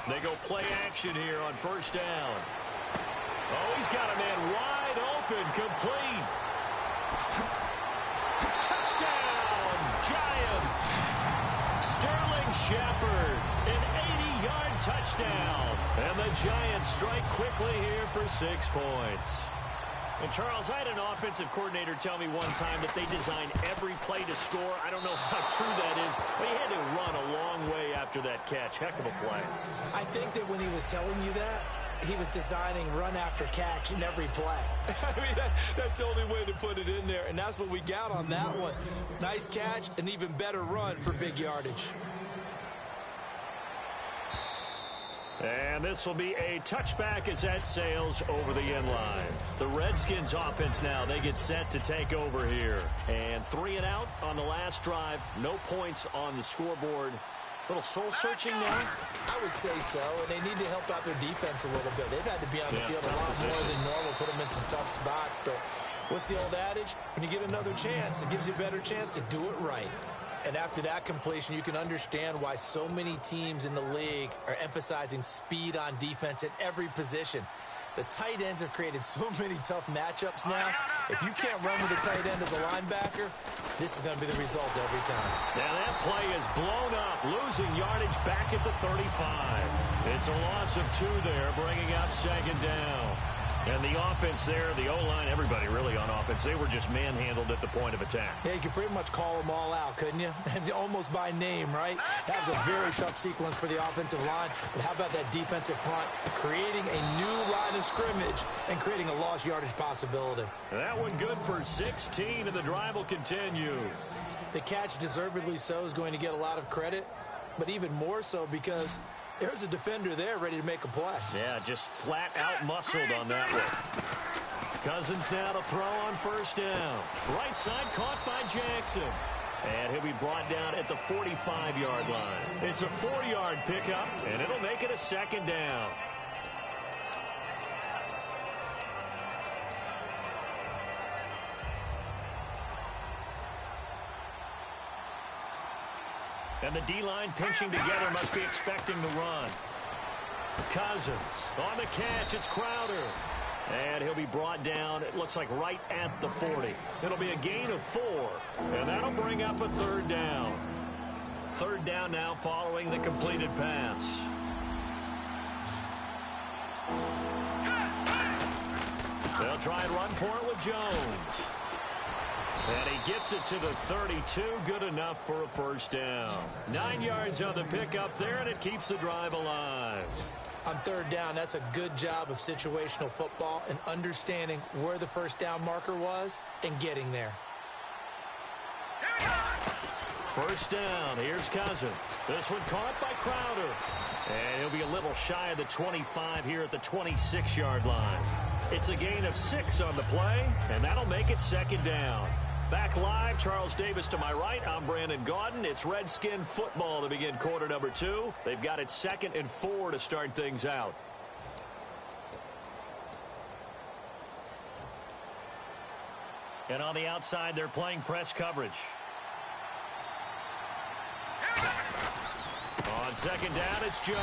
They go play action here on 1st down. Oh, he's got a man wide open, complete. Touchdown, Giants. Sterling Shepard, an 80-yard touchdown. And the Giants strike quickly here for 6 points. And, Charles, I had an offensive coordinator tell me one time that they design every play to score. I don't know how true that is, but he had to run a long way after that catch. Heck of a play. I think that when he was telling you that, he was designing run after catch in every play. I mean, that's the only way to put it in there, and that's what we got on that one. Nice catch, an even better run for big yardage. And this will be a touchback as that sails over the end line. The Redskins offense now, they get set to take over here. And 3 and out on the last drive. No points on the scoreboard. A little soul-searching now? I would say so, and they need to help out their defense a little bit. They've had to be on the field a lot more than normal, put them in some tough spots. But what's the old adage? When you get another chance, it gives you a better chance to do it right. And after that completion, you can understand why so many teams in the league are emphasizing speed on defense at every position. The tight ends have created so many tough matchups now. If you can't run with a tight end as a linebacker, this is going to be the result every time. Now that play is blown up, losing yardage back at the 35. It's a loss of 2 there, bringing up 2nd down. And the offense there, the O-line, everybody really on offense, they were just manhandled at the point of attack. Yeah, you could pretty much call them all out, couldn't you? Almost by name, right? That was a very tough sequence for the offensive line. But how about that defensive front creating a new line of scrimmage and creating a lost yardage possibility? That one good for 16, and the drive will continue. The catch, deservedly so, is going to get a lot of credit. but even more so because there's a defender there ready to make a play. Yeah, just flat out muscled on that one. Cousins now to throw on first down. Right side caught by Jackson. And he'll be brought down at the 45-yard line. It's a 4-yard pickup, and it'll make it a second down. And the D-line pinching together must be expecting the run. Cousins on the catch. It's Crowder. And he'll be brought down, it looks like, right at the 40. It'll be a gain of 4. And that'll bring up a third down. Third down now following the completed pass. They'll try and run for it with Jones. And he gets it to the 32. Good enough for a first down. 9 yards on the pickup there, and it keeps the drive alive. On third down, that's a good job of situational football and understanding where the first down marker was and getting there. First down, here's Cousins. This one caught by Crowder. And he'll be a little shy of the 25 here at the 26-yard line. It's a gain of 6 on the play, and that'll make it second down. Back live, Charles Davis to my right. I'm Brandon Gaudin. It's Redskin football to begin quarter number 2. They've got it 2nd and 4 to start things out. And on the outside, they're playing press coverage. On second down, it's Jones.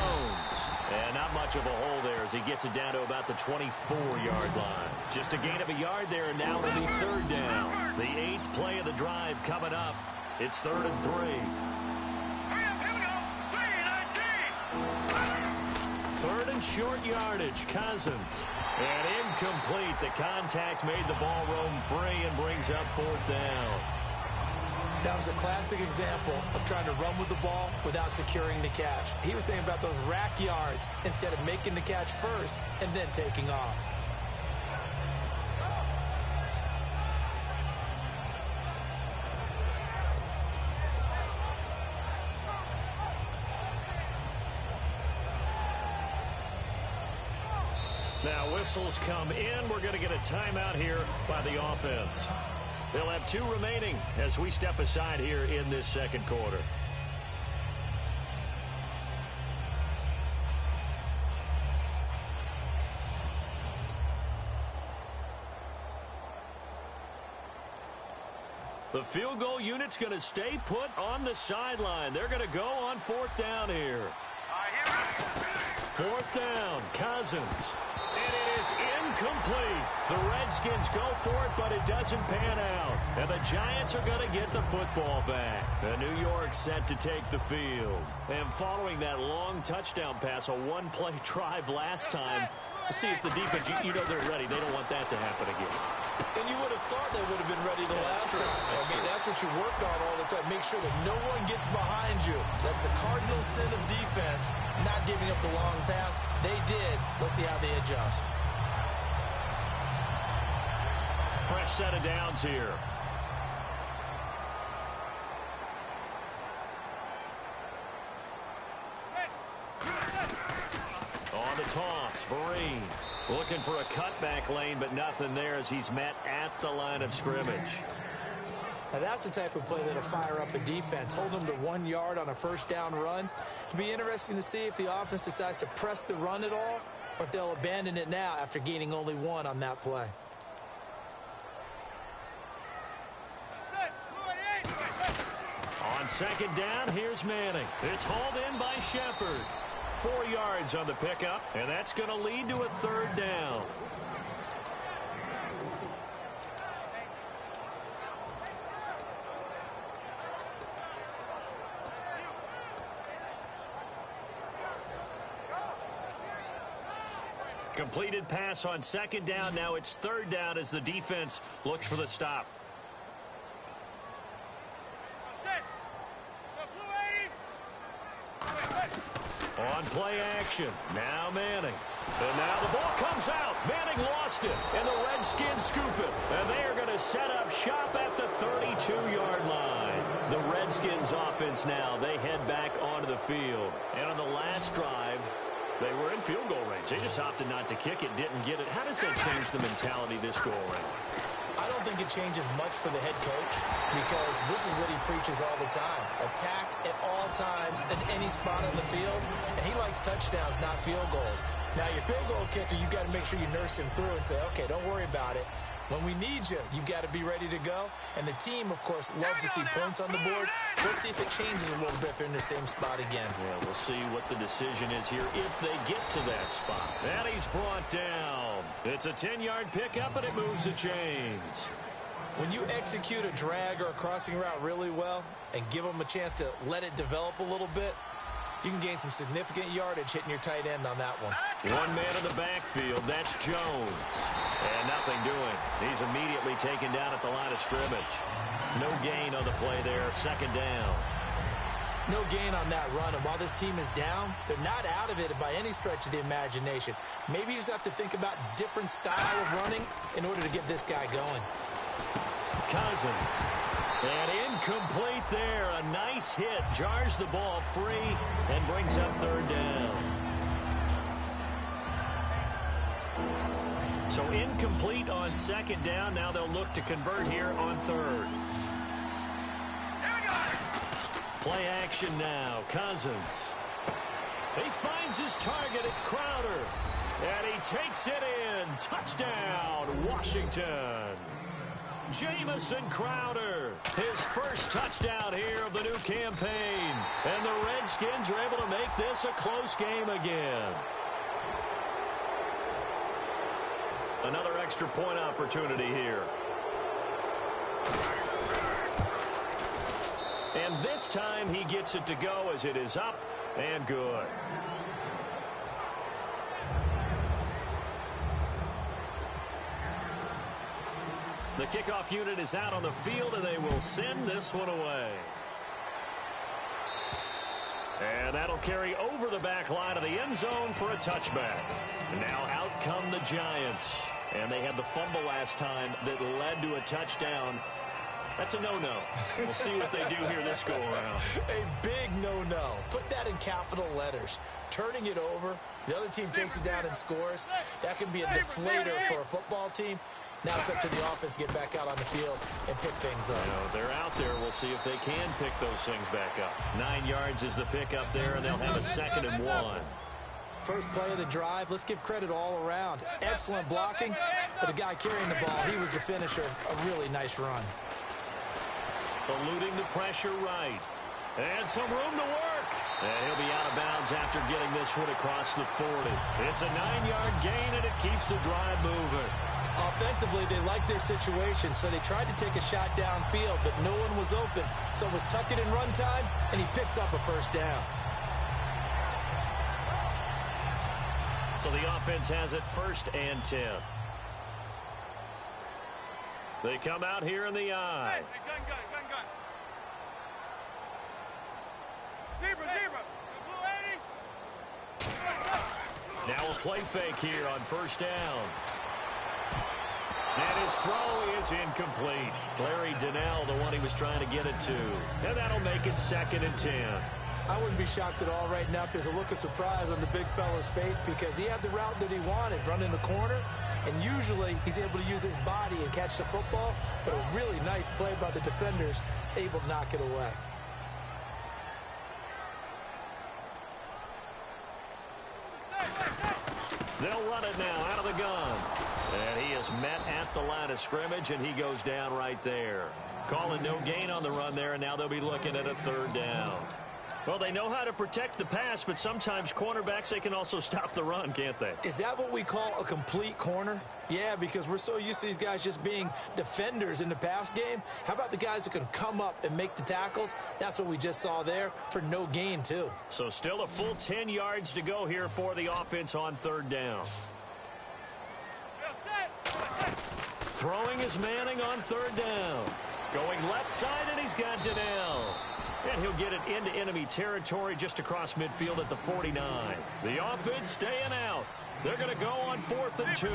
And not much of a hole there as he gets it down to about the 24-yard line. Just a gain of a yard there, and now it'll be third down. The 8th play of the drive coming up. It's 3rd and 3. Third and short yardage, Cousins. And incomplete. The contact made the ball roam free and brings up 4th down. That was a classic example of trying to run with the ball without securing the catch. He was thinking about those rack yards instead of making the catch first and then taking off. Now whistles come in. We're going to get a timeout here by the offense. They'll have 2 remaining as we step aside here in this second quarter. The field goal unit's going to stay put on the sideline. They're going to go on 4th down here. 4th down, Cousins. And it is incomplete. The Redskins go for it, but it doesn't pan out. And the Giants are going to get the football back. The New York set to take the field. And following that long touchdown pass, a one-play drive last time, we'll see if the defense, you know they're ready. They don't want that to happen again. And you would have thought they would have been ready the last time. That's what you work on all the time. Make sure that no one gets behind you. That's the cardinal sin of defense, not giving up the long pass. They did. Let's see how they adjust. Fresh set of downs here. On the toss, Vereen. Looking for a cutback lane, but nothing there as he's met at the line of scrimmage. Now that's the type of play that'll fire up a defense. Hold them to 1 yard on a first down run. It'll be interesting to see if the offense decides to press the run at all or if they'll abandon it now after gaining only 1 on that play. On second down, here's Manning. It's hauled in by Shepard. 4 yards on the pickup, and that's going to lead to a third down. Completed pass on second down. Now it's third down as the defense looks for the stop. On play action, now Manning. And now the ball comes out. Manning lost it, and the Redskins scoop it. And they are going to set up shop at the 32-yard line. The Redskins offense now. They head back onto the field. And on the last drive, they were in field goal range. They just opted not to kick it, didn't get it. How does that change the mentality this go around? I don't think it changes much for the head coach because this is what he preaches all the time. Attack at all times in any spot on the field, and he likes touchdowns, not field goals. Now, your field goal kicker, you got to make sure you nurse him through and say, okay, don't worry about it. When we need you, you've got to be ready to go. And the team, of course, loves to see points on the board. So let's see if it changes a little bit if they're in the same spot again. Yeah, we'll see what the decision is here if they get to that spot. And he's brought down. It's a 10-yard pickup, and it moves the chains. When you execute a drag or a crossing route really well and give them a chance to let it develop a little bit, you can gain some significant yardage hitting your tight end on that one. One man in the backfield, that's Jones. And nothing doing. He's immediately taken down at the line of scrimmage. No gain on the play there, second down. No gain on that run, and while this team is down, they're not out of it by any stretch of the imagination. Maybe you just have to think about different style of running in order to get this guy going. Cousins. And incomplete there. A nice hit. Jars the ball free and brings up third down. So incomplete on second down. Now they'll look to convert here on third. Play action now. Cousins. He finds his target. It's Crowder. And he takes it in. Touchdown, Washington. Jamison Crowder, his first touchdown here of the new campaign. And the Redskins are able to make this a close game again. Another extra point opportunity here. And this time he gets it to go as it is up and good. The kickoff unit is out on the field, and they will send this one away. And that'll carry over the back line of the end zone for a touchback. And now out come the Giants. And they had the fumble last time that led to a touchdown. That's a no-no. We'll see what they do here this go-around. A big no-no. Put that in capital letters. Turning it over, the other team takes it down and scores. That can be a deflator for a football team. Now it's up to the offense to get back out on the field and pick things up. They're out there. We'll see if they can pick those things back up. 9 yards is the pickup there, and they'll have a 2nd and 1. First play of the drive, let's give credit all around. Excellent blocking, but the guy carrying the ball, he was the finisher. A really nice run. Eluding the pressure right. And some room to work. And he'll be out of bounds after getting this one across the 40. It's a 9-yard gain, and it keeps the drive moving. Offensively, they liked their situation, so they tried to take a shot downfield, but no one was open. So it was tuck it in run time, and he picks up a first down. So the offense has it 1st and 10. They come out here in the eye. Gun. Zebra. Now a play fake here on 1st down. And his throw is incomplete. Larry Donnell, the one he was trying to get it to. And that'll make it 2nd and 10. I wouldn't be shocked at all right now if there's a look of surprise on the big fella's face because he had the route that he wanted, running the corner. And usually he's able to use his body and catch the football. But a really nice play by the defenders, able to knock it away. They'll run it now out of the gun. And he is met at the line of scrimmage, and he goes down right there. Calling no gain on the run there, and now they'll be looking at a 3rd down. Well, they know how to protect the pass, but sometimes cornerbacks, they can also stop the run, can't they? Is that what we call a complete corner? Yeah, because we're so used to these guys just being defenders in the pass game. How about the guys who can come up and make the tackles? That's what we just saw there for no gain, too. So still a full 10 yards to go here for the offense on 3rd down. Throwing is Manning on 3rd down. Going left side, and he's got Donnell. And he'll get it into enemy territory just across midfield at the 49. The offense staying out. They're going to go on 4th and 2.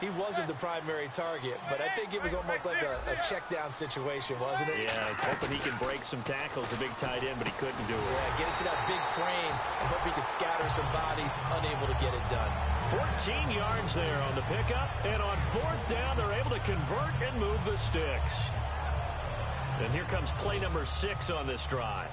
He wasn't the primary target, but I think it was almost like a check down situation, wasn't it? Yeah, hoping he can break some tackles, a big tight end, but he couldn't do it. Yeah, get it to that big frame and hope he can scatter some bodies, unable to get it done. 14 yards there on the pickup, and on fourth down, they're able to convert and move the sticks. And here comes play number 6 on this drive.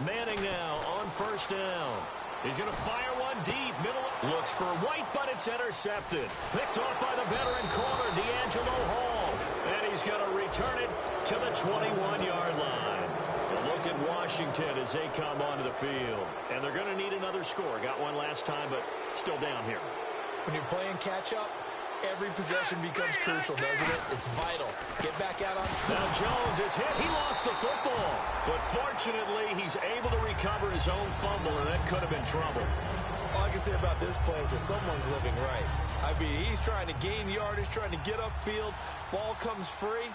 Manning now on first down. He's going to fire one deep. Middle looks for White, but it's intercepted. Picked off by the veteran corner, D'Angelo Hall. And he's going to return it to the 21-yard line. A look at Washington as they come onto the field. And they're going to need another score. Got one last time, but still down here. When you're playing catch-up, every possession becomes crucial, doesn't it? It's vital. Get back out on. Now Jones is hit. He lost the football. But fortunately, he's able to recover his own fumble, and that could have been trouble. All I can say about this play is that someone's living right. I mean, he's trying to gain yardage, trying to get upfield. Ball comes free.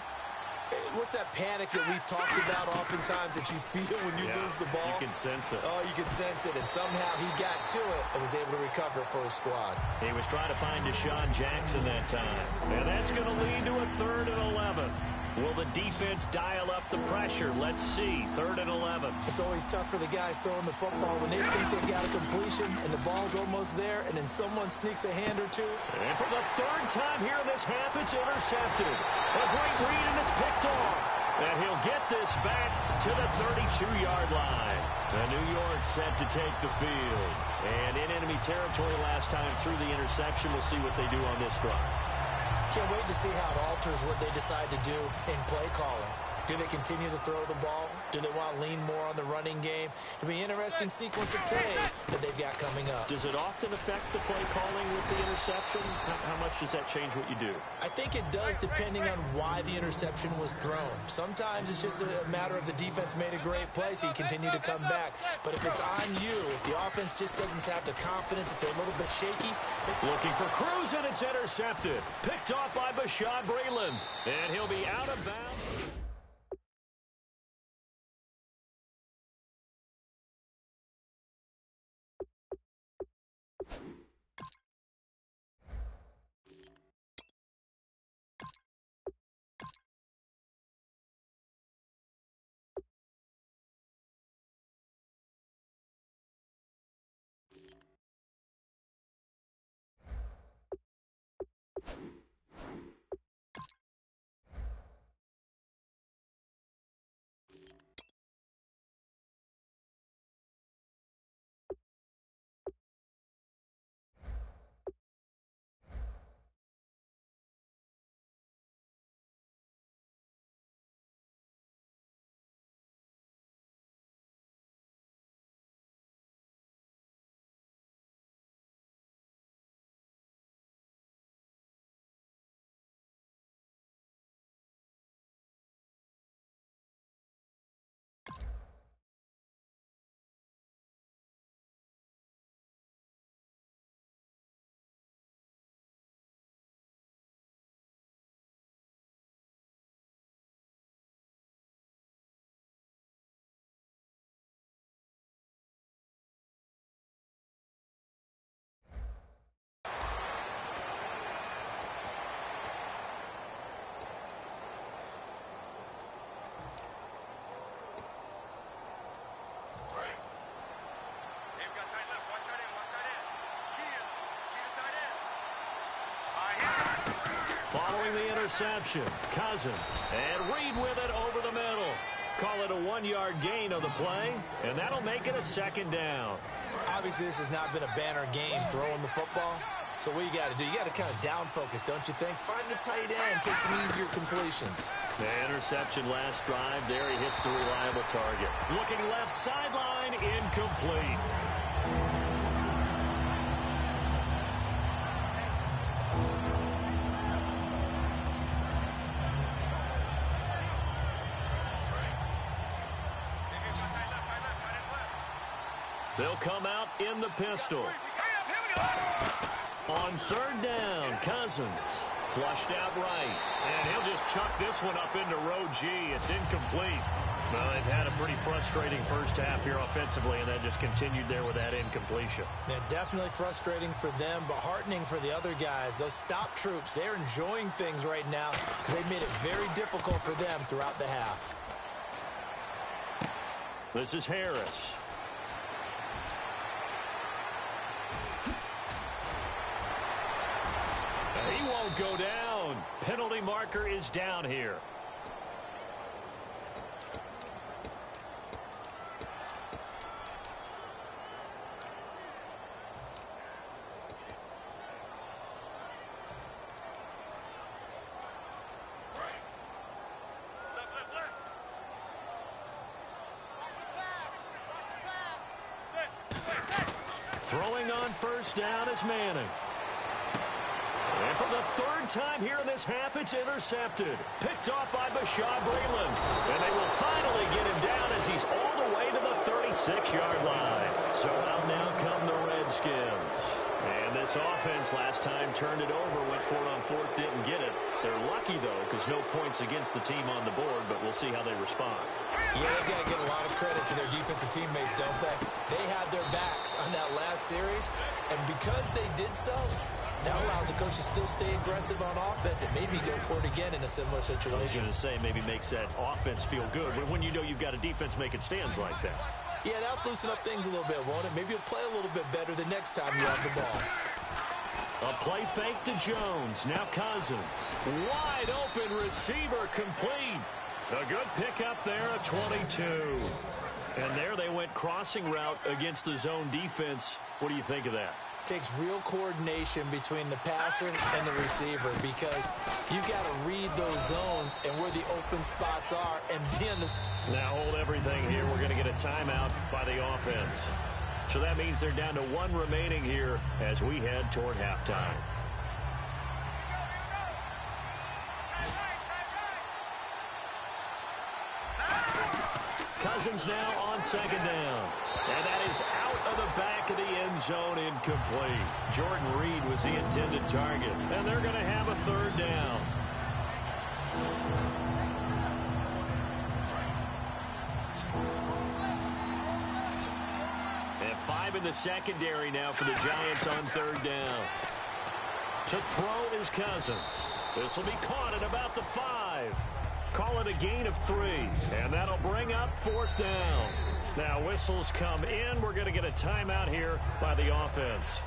What's that panic that we've talked about oftentimes that you feel when you lose the ball? You can sense it. Oh, you can sense it. And somehow he got to it and was able to recover it for his squad. He was trying to find Deshaun Jackson that time. And that's going to lead to a 3rd and 11. Will the defense dial up the pressure? Let's see. 3rd and 11. It's always tough for the guys throwing the football when they think they've got a completion and the ball's almost there, and then someone sneaks a hand or two. And for the 3rd time here in this half, it's intercepted. A great read, and it's picked off. And he'll get this back to the 32-yard line. And New York set to take the field. And in enemy territory last time through the interception. We'll see what they do on this drive. Can't wait to see how it alters what they decide to do in play calling. Do they continue to throw the ball? Do they want to lean more on the running game? It'll be an interesting sequence of plays that they've got coming up. Does it often affect the play calling with the interception? How much does that change what you do? I think it does depending on why the interception was thrown. Sometimes it's just a matter of the defense made a great play, so you continue to come back. But if it's on you, if the offense just doesn't have the confidence, if they're a little bit shaky. Looking for Cruz, and it's intercepted. Picked off by Bashaud Breeland. And he'll be out of bounds. Following the interception, Cousins, and Reed with it over the middle. Call it a 1-yard gain on the play, and that'll make it a 2nd down. Obviously, this has not been a banner game throwing the football. So what you got to do, you got to kind of down focus, don't you think? Find the tight end, take some easier completions. The interception last drive there. He hits the reliable target. Looking left sideline, incomplete. They'll come out in the pistol. On 3rd down, Cousins flushed out right. And he'll just chuck this one up into row G. It's incomplete. Well, they've had a pretty frustrating first half here offensively, and then just continued there with that incompletion. Yeah, definitely frustrating for them, but heartening for the other guys. Those stop troops, they're enjoying things right now. They've made it very difficult for them throughout the half. This is Harris. He won't go down. Penalty marker is down here. Throwing on first down is Manning. And for the third time here in this half, it's intercepted. Picked off by Bashaw Breeland. And they will finally get him down as he's all the way to the 36-yard line. So out now come the Redskins. And this offense last time turned it over, went for it on fourth, didn't get it. They're lucky, though, because no points against the team on the board, but we'll see how they respond. Yeah, they've got to give a lot of credit to their defensive teammates, don't they? They had their backs on that last series, and because they did so, that allows the coach to still stay aggressive on offense and maybe go for it again in a similar situation. I was going to say, maybe makes that offense feel good, but when you know you've got a defense making stands like that. Yeah, that'll loosen up things a little bit, won't it? Maybe you'll play a little bit better the next time you have the ball. A play fake to Jones. Now Cousins. Wide open receiver complete. A good pickup there at 22. And there they went crossing route against the zone defense. What do you think of that? Takes real coordination between the passer and the receiver because you got to read those zones and where the open spots are and be in the... Now hold everything here. We're going to get a timeout by the offense. So that means they're down to one remaining here as we head toward halftime. Cousins now on second down. And that is out of the back of the end zone, incomplete. Jordan Reed was the intended target. And they're going to have a third down. And 5 in the secondary now for the Giants on third down. To throw is Cousins. This will be caught at about the 5. Call it a gain of 3. And that'll bring up fourth down. Now whistles come in. We're going to get a timeout here by the offense.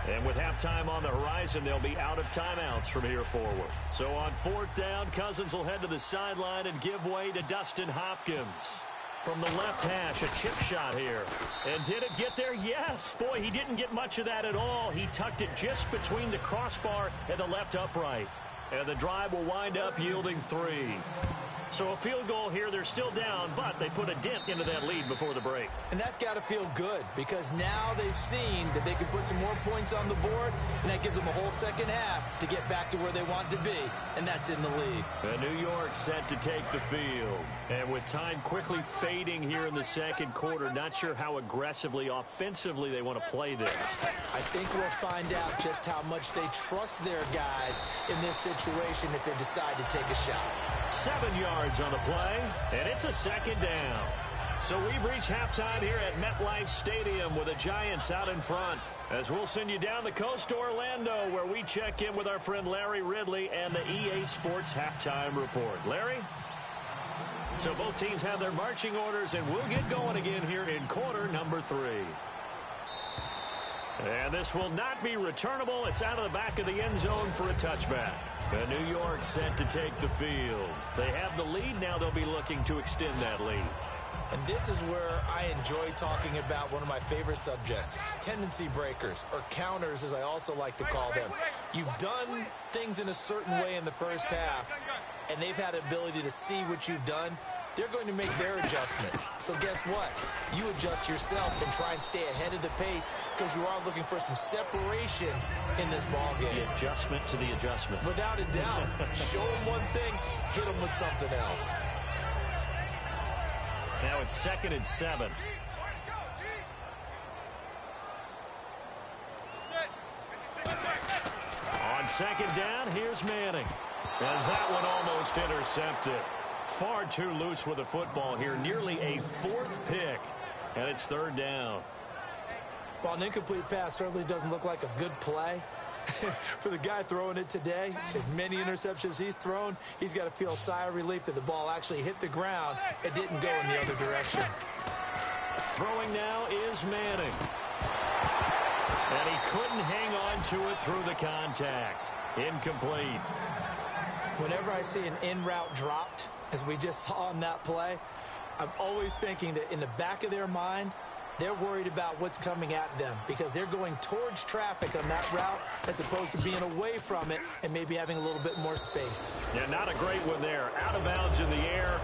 And with halftime on the horizon, they'll be out of timeouts from here forward. So on fourth down, Cousins will head to the sideline and give way to Dustin Hopkins. From the left hash, a chip shot here. And did it get there? Yes. Boy, he didn't get much of that at all. He tucked it just between the crossbar and the left upright. And the drive will wind up yielding 3. So a field goal here. They're still down, but they put a dent into that lead before the break. And that's got to feel good because now they've seen that they can put some more points on the board, and that gives them a whole second half to get back to where they want to be, and that's in the lead. And New York set to take the field. And with time quickly fading here in the second quarter, not sure how aggressively, offensively they want to play this. I think we'll find out just how much they trust their guys in this situation if they decide to take a shot. 7 yards on the play, and it's a second down. So we've reached halftime here at MetLife Stadium with the Giants out in front. As we'll send you down the coast to Orlando, where we check in with our friend Larry Ridley and the EA Sports Halftime Report. Larry? So both teams have their marching orders, and we'll get going again here in quarter number 3. And this will not be returnable. It's out of the back of the end zone for a touchback. And New York set to take the field. They have the lead. Now they'll be looking to extend that lead. And this is where I enjoy talking about one of my favorite subjects, tendency breakers, or counters as I also like to call them. You've done things in a certain way in the first half, and they've had ability to see what you've done. They're going to make their adjustments. So guess what? You adjust yourself and try and stay ahead of the pace because you are looking for some separation in this ball game. The adjustment to the adjustment. Without a doubt. Show them one thing, hit them with something else. Now it's 2nd and 7. On second down, here's Manning. And that one almost intercepted. Far too loose with the football here. Nearly a fourth pick. And it's third down. Well, an incomplete pass certainly doesn't look like a good play. For the guy throwing it today, as many interceptions he's thrown, he's got to feel a sigh of relief that the ball actually hit the ground and didn't go in the other direction. Throwing now is Manning. And he couldn't hang on to it through the contact. Incomplete. Whenever I see an in-route dropped, as we just saw on that play, I'm always thinking that in the back of their mind, they're worried about what's coming at them because they're going towards traffic on that route as opposed to being away from it and maybe having a little bit more space. Yeah, not a great one there. Out of bounds in the air.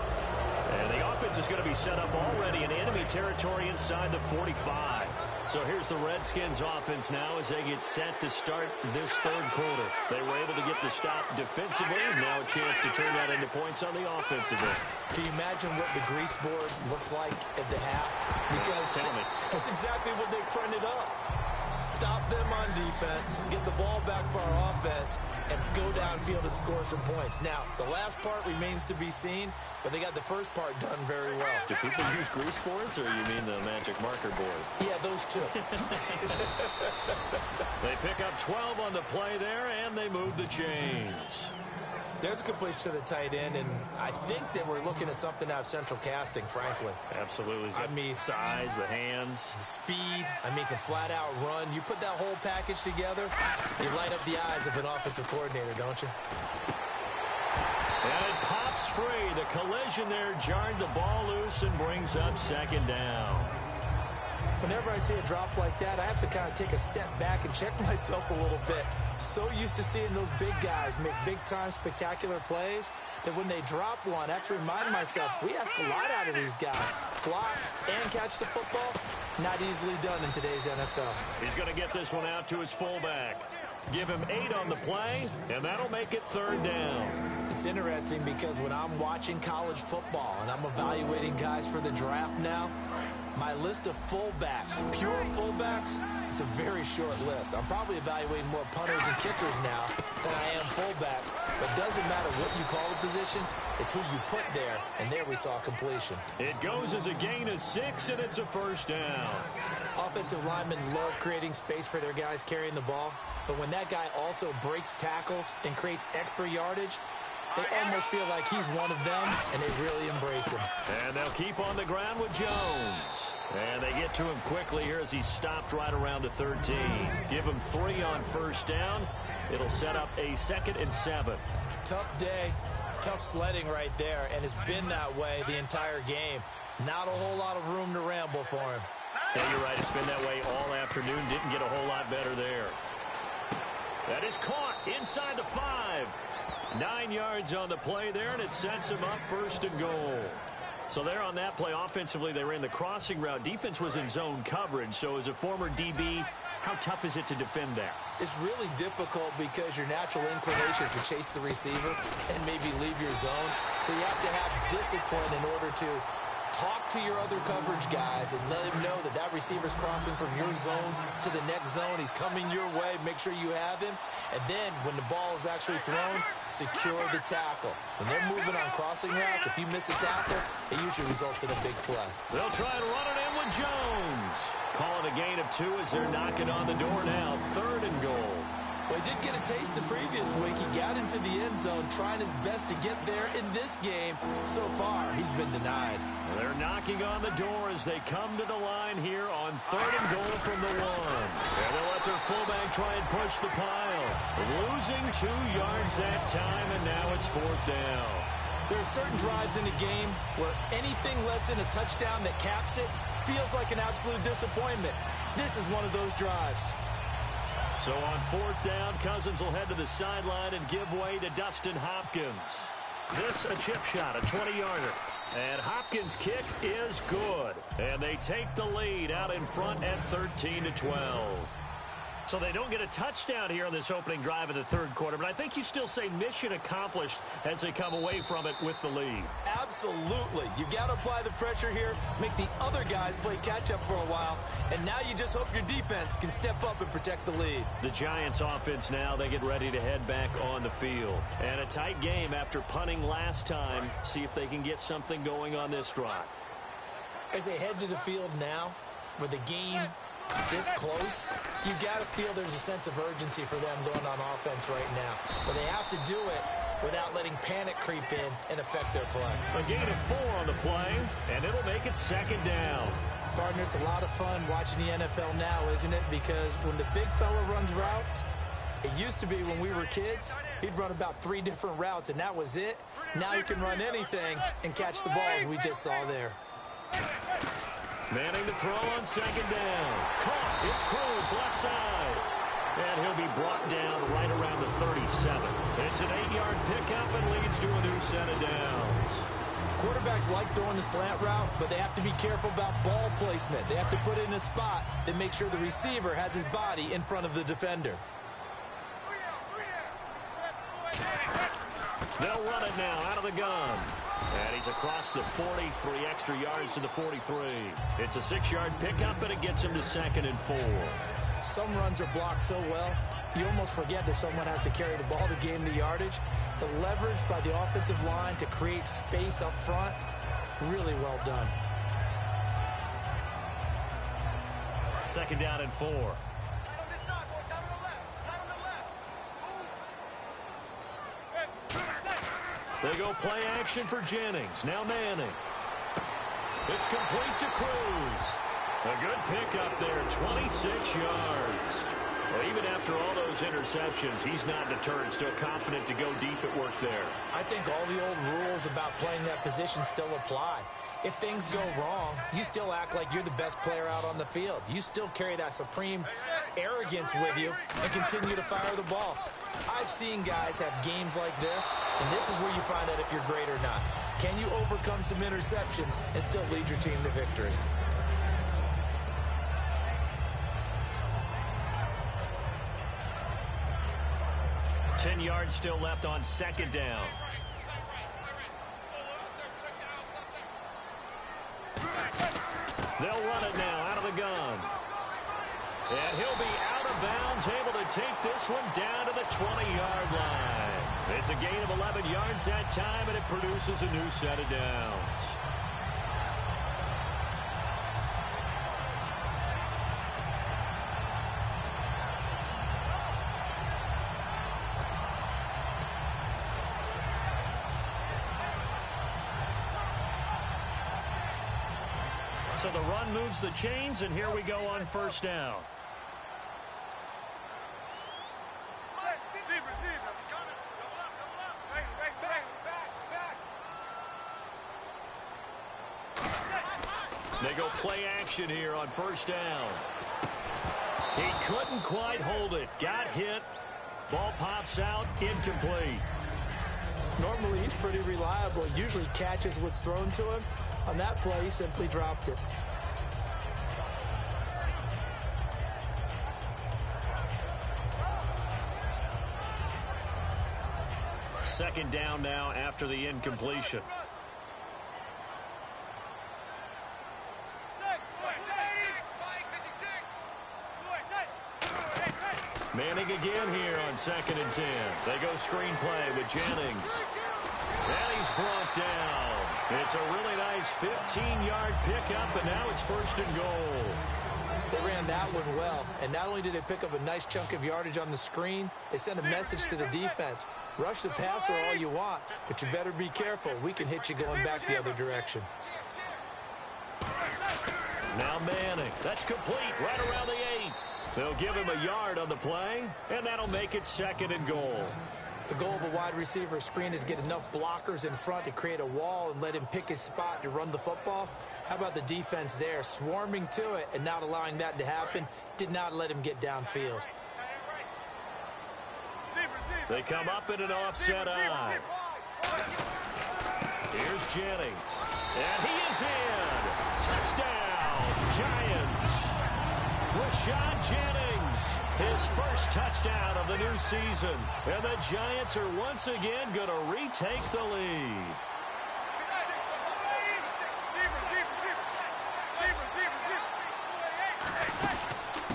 And the offense is going to be set up already in enemy territory inside the 45. So here's the Redskins offense now as they get set to start this third quarter. They were able to get the stop defensively, and now a chance to turn that into points on the offensive end. Can you imagine what the grease board looks like at the half? Because that's exactly what they printed up. Stop them on defense, get the ball back for our offense, and go downfield and score some points. Now, the last part remains to be seen, but they got the first part done very well. Do people use grease boards, or you mean the magic marker board? Yeah, those two. They pick up 12 on the play there, and they move the chains. There's a completion to the tight end, and I think that we're looking at something out of central casting, frankly. Absolutely. I mean, size, the hands. The speed. I mean, can flat out run. You put that whole package together, you light up the eyes of an offensive coordinator, don't you? And it pops free. The collision there jarred the ball loose and brings up second down. Whenever I see a drop like that, I have to kind of take a step back and check myself a little bit. So used to seeing those big guys make big-time spectacular plays that when they drop one, I have to remind myself, we ask a lot out of these guys. Block and catch the football, not easily done in today's NFL. He's going to get this one out to his fullback. Give him 8 on the play, and that'll make it third down. It's interesting because when I'm watching college football and I'm evaluating guys for the draft now, my list of fullbacks, pure fullbacks, it's a very short list. I'm probably evaluating more punters and kickers now than I am fullbacks. But it doesn't matter what you call the position, it's who you put there, and there we saw completion. It goes as a gain of 6, and it's a first down. Offensive linemen love creating space for their guys carrying the ball, but when that guy also breaks tackles and creates extra yardage, they almost feel like he's one of them, and they really embrace him. And they'll keep on the ground with Jones. And they get to him quickly here as he stopped right around the 13. Give him 3 on first down. It'll set up a 2nd and 7. Tough day, tough sledding right there, and it's been that way the entire game. Not a whole lot of room to ramble for him. Yeah, you're right. It's been that way all afternoon. Didn't get a whole lot better there. That is caught inside the 5. 9 yards on the play there, and it sets him up 1st and goal. So there on that play, offensively, they ran the crossing route. Defense was in zone coverage. So as a former DB, how tough is it to defend that? It's really difficult because your natural inclination is to chase the receiver and maybe leave your zone. So you have to have discipline in order to talk to your other coverage guys and let him know that that receiver's crossing from your zone to the next zone. He's coming your way. Make sure you have him. And then when the ball is actually thrown, secure the tackle. When they're moving on crossing routes, if you miss a tackle, it usually results in a big play. They'll try to run it in with Jones. Calling a gain of 2 as they're knocking on the door now. 3rd and goal. Well, he did get a taste the previous week. He got into the end zone, trying his best to get there in this game. So far, he's been denied. They're knocking on the door as they come to the line here on 3rd and goal from the 1. And they'll let their fullback try and push the pile. Losing 2 yards that time, and now it's 4th down. There are certain drives in the game where anything less than a touchdown that caps it feels like an absolute disappointment. This is one of those drives. So on 4th down, Cousins will head to the sideline and give way to Dustin Hopkins. This a chip shot, a 20-yarder. And Hopkins' kick is good. And they take the lead out in front at 13-12. So they don't get a touchdown here on this opening drive of the third quarter, but I think you still say mission accomplished as they come away from it with the lead. Absolutely. You got to apply the pressure here, make the other guys play catch-up for a while, and now you just hope your defense can step up and protect the lead. The Giants offense now, they get ready to head back on the field. And a tight game after punting last time. See if they can get something going on this drive. As they head to the field now, with the game this close, you got to feel there's a sense of urgency for them going on offense right now. But they have to do it without letting panic creep in and affect their play. A gain of 4 on the play, and it'll make it second down. Partner, it's a lot of fun watching the NFL now, isn't it? Because when the big fella runs routes, it used to be when we were kids, he'd run about 3 different routes, and that was it. Now he can run anything and catch the balls we just saw there. Manning to throw on second down. Caught. It's Cruz left side. And he'll be brought down right around the 37. It's an 8-yard pickup and leads to a new set of downs. Quarterbacks like throwing the slant route, but they have to be careful about ball placement. They have to put it in a spot that makes sure the receiver has his body in front of the defender. They'll run it now out of the gun. And he's across the 40, 3 extra yards to the 43. It's a 6-yard pickup, and it gets him to second and 4. Some runs are blocked so well, you almost forget that someone has to carry the ball to gain the yardage. The leverage by the offensive line to create space up front, really well done. Second down and 4. They go play action for Jennings. Now Manning. It's complete to Cruz. A good pickup there, 26 yards. Well, even after all those interceptions, he's not deterred, still confident to go deep at work there. I think all the old rules about playing that position still apply. If things go wrong, you still act like you're the best player out on the field. You still carry that supreme arrogance with you and continue to fire the ball. I've seen guys have games like this, and this is where you find out if you're great or not. Can you overcome some interceptions and still lead your team to victory? Ten yards still left on second down. They'll run it now out of the gun. And he'll be out of bounds, able to take this one down to the 20-yard line. It's a gain of 11 yards that time, and it produces a new set of downs. So the run moves the chains, and here we go on first down. They go play action here on first down. He couldn't quite hold it. Got hit. Ball pops out. Incomplete. Normally, he's pretty reliable. Usually catches what's thrown to him. On that play, he simply dropped it. Second down now after the incompletion. Manning again here on second and 10. They go screenplay with Jennings. And he's brought down. It's a really nice 15-yard pickup, and now it's first and goal. They ran that one well, and not only did they pick up a nice chunk of yardage on the screen, they sent a message to the defense. Rush the passer all you want, but you better be careful. We can hit you going back the other direction. Now Manning. That's complete right around the 8. They'll give him a yard on the play, and that'll make it second and goal. The goal of a wide receiver screen is get enough blockers in front to create a wall and let him pick his spot to run the football. How about the defense there, swarming to it and not allowing that to happen? Did not let him get downfield. They come up in an offset eye. Here's Jennings. And he is in. Touchdown, Giants. Rashad Jennings his first touchdown of the new season. And the Giants are once again going to retake the lead.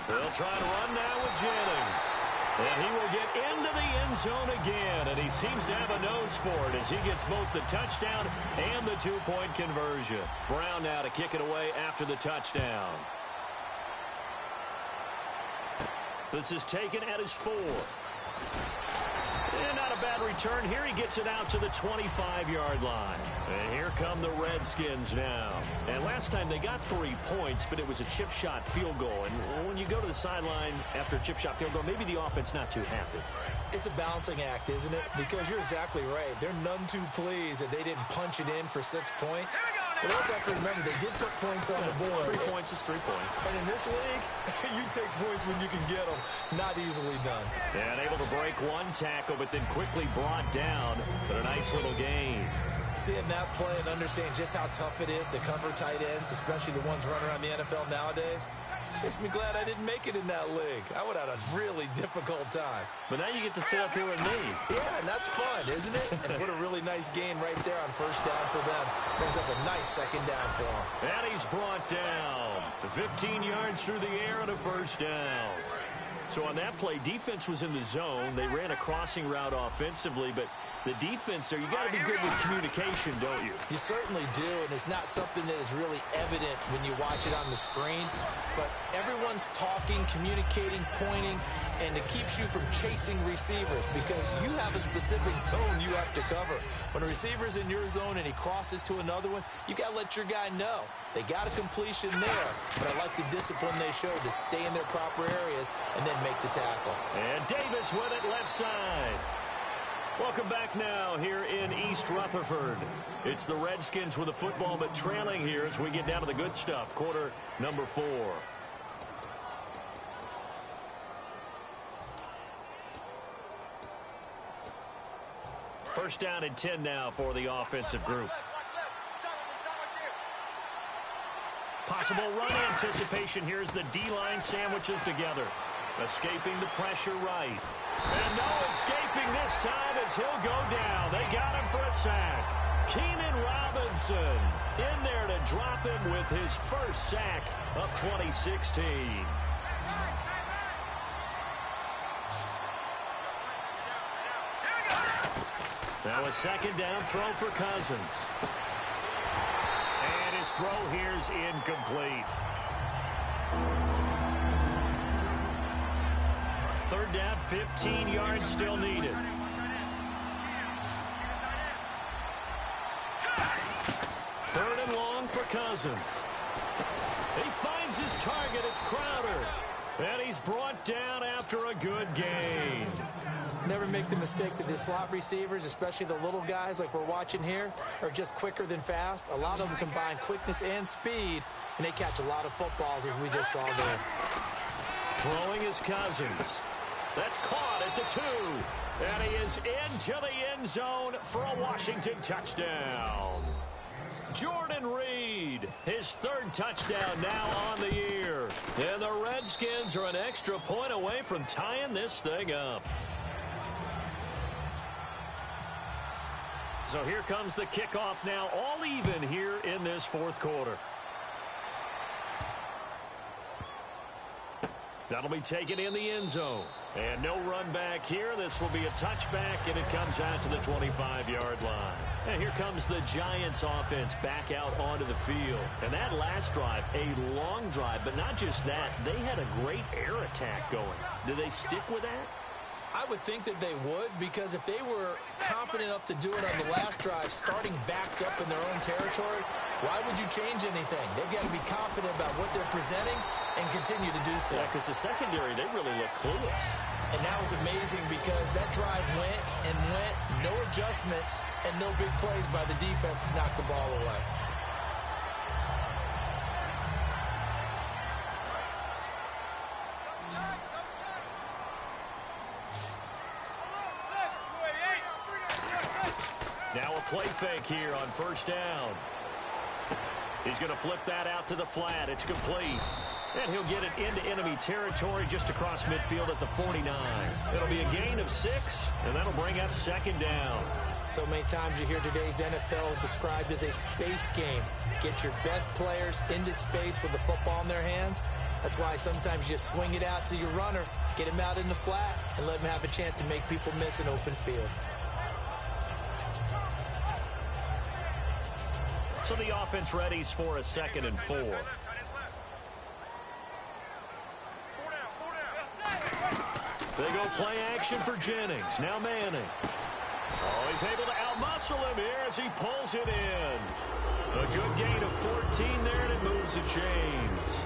They'll try to run now with Jennings. And he will get into the end zone again. And he seems to have a nose for it as he gets both the touchdown and the two-point conversion. Brown now to kick it away after the touchdown. This is taken at his 4. And not a bad return here. He gets it out to the 25-yard line. And here come the Redskins now. And last time they got 3 points, but it was a chip shot field goal. And when you go to the sideline after a chip shot field goal, maybe the offense not too happy. It's a balancing act, isn't it? Because you're exactly right. They're none too pleased that they didn't punch it in for 6 points. But also have to remember, they did put points on the board. 3 points is 3 points. And in this league, you take points when you can get them. Not easily done. And able to break one tackle, but then quickly brought down. But a nice little gain. Seeing that play and understanding just how tough it is to cover tight ends, especially the ones running around the NFL nowadays, makes me glad I didn't make it in that league. I would have had a really difficult time. But now you get to sit up here with me. Yeah, and that's fun, isn't it? And put a really nice gain right there on first down for them. Brings up a nice second down for them. And he's brought down to 15 yards through the air and a first down. So on that play, defense was in the zone. They ran a crossing route offensively, but the defense there, you got to be good with communication, don't you? You certainly do, and it's not something that is really evident when you watch it on the screen. But everyone's talking, communicating, pointing, and it keeps you from chasing receivers because you have a specific zone you have to cover. When a receiver's in your zone and he crosses to another one, you got to let your guy know. They got a completion there, but I like the discipline they showed to stay in their proper areas and then make the tackle. And Davis with it left side. Welcome back now here in East Rutherford. It's the Redskins with the football, but trailing here as we get down to the good stuff. Quarter number 4. First down and 10 now for the offensive group. Possible run anticipation. Here's the D-line sandwiches together. Escaping the pressure right. And no escaping this time as he'll go down. They got him for a sack. Keenan Robinson in there to drop him with his first sack of 2016. Now a second down throw for Cousins. And his throw here's incomplete. Third down, 15 yards still needed. Third and long for Cousins. He finds his target. It's Crowder. And he's brought down after a good gain. Never make the mistake that the slot receivers, especially the little guys like we're watching here, are just quicker than fast. A lot of them combine quickness and speed, and they catch a lot of footballs, as we just saw there. Throwing is Cousins. That's caught at the 2. And he is into the end zone for a Washington touchdown. Jordan Reed, his third touchdown now on the year. And the Redskins are an extra point away from tying this thing up. So here comes the kickoff now, all even here in this fourth quarter. That'll be taken in the end zone. And no run back here. This will be a touchback, and it comes out to the 25-yard line. And here comes the Giants offense back out onto the field. And that last drive, a long drive, but not just that. They had a great air attack going. Do they stick with that? I would think that they would, because if they were competent enough to do it on the last drive, starting backed up in their own territory, why would you change anything? They've got to be confident about what they're presenting and continue to do so. Yeah, because the secondary, they really look clueless. And that was amazing because that drive went and went, no adjustments, and no big plays by the defense to knock the ball away. Now a play fake here on first down. He's going to flip that out to the flat. It's complete. And he'll get it into enemy territory just across midfield at the 49. It'll be a gain of 6, and that'll bring up second down. So many times you hear today's NFL described as a space game. Get your best players into space with the football in their hands. That's why sometimes you swing it out to your runner, get him out in the flat, and let him have a chance to make people miss an open field. So the offense readies for a 2nd and 4. They go play action for Jennings. Now Manning. Oh, he's able to outmuscle him here as he pulls it in. A good gain of 14 there, and it moves the chains.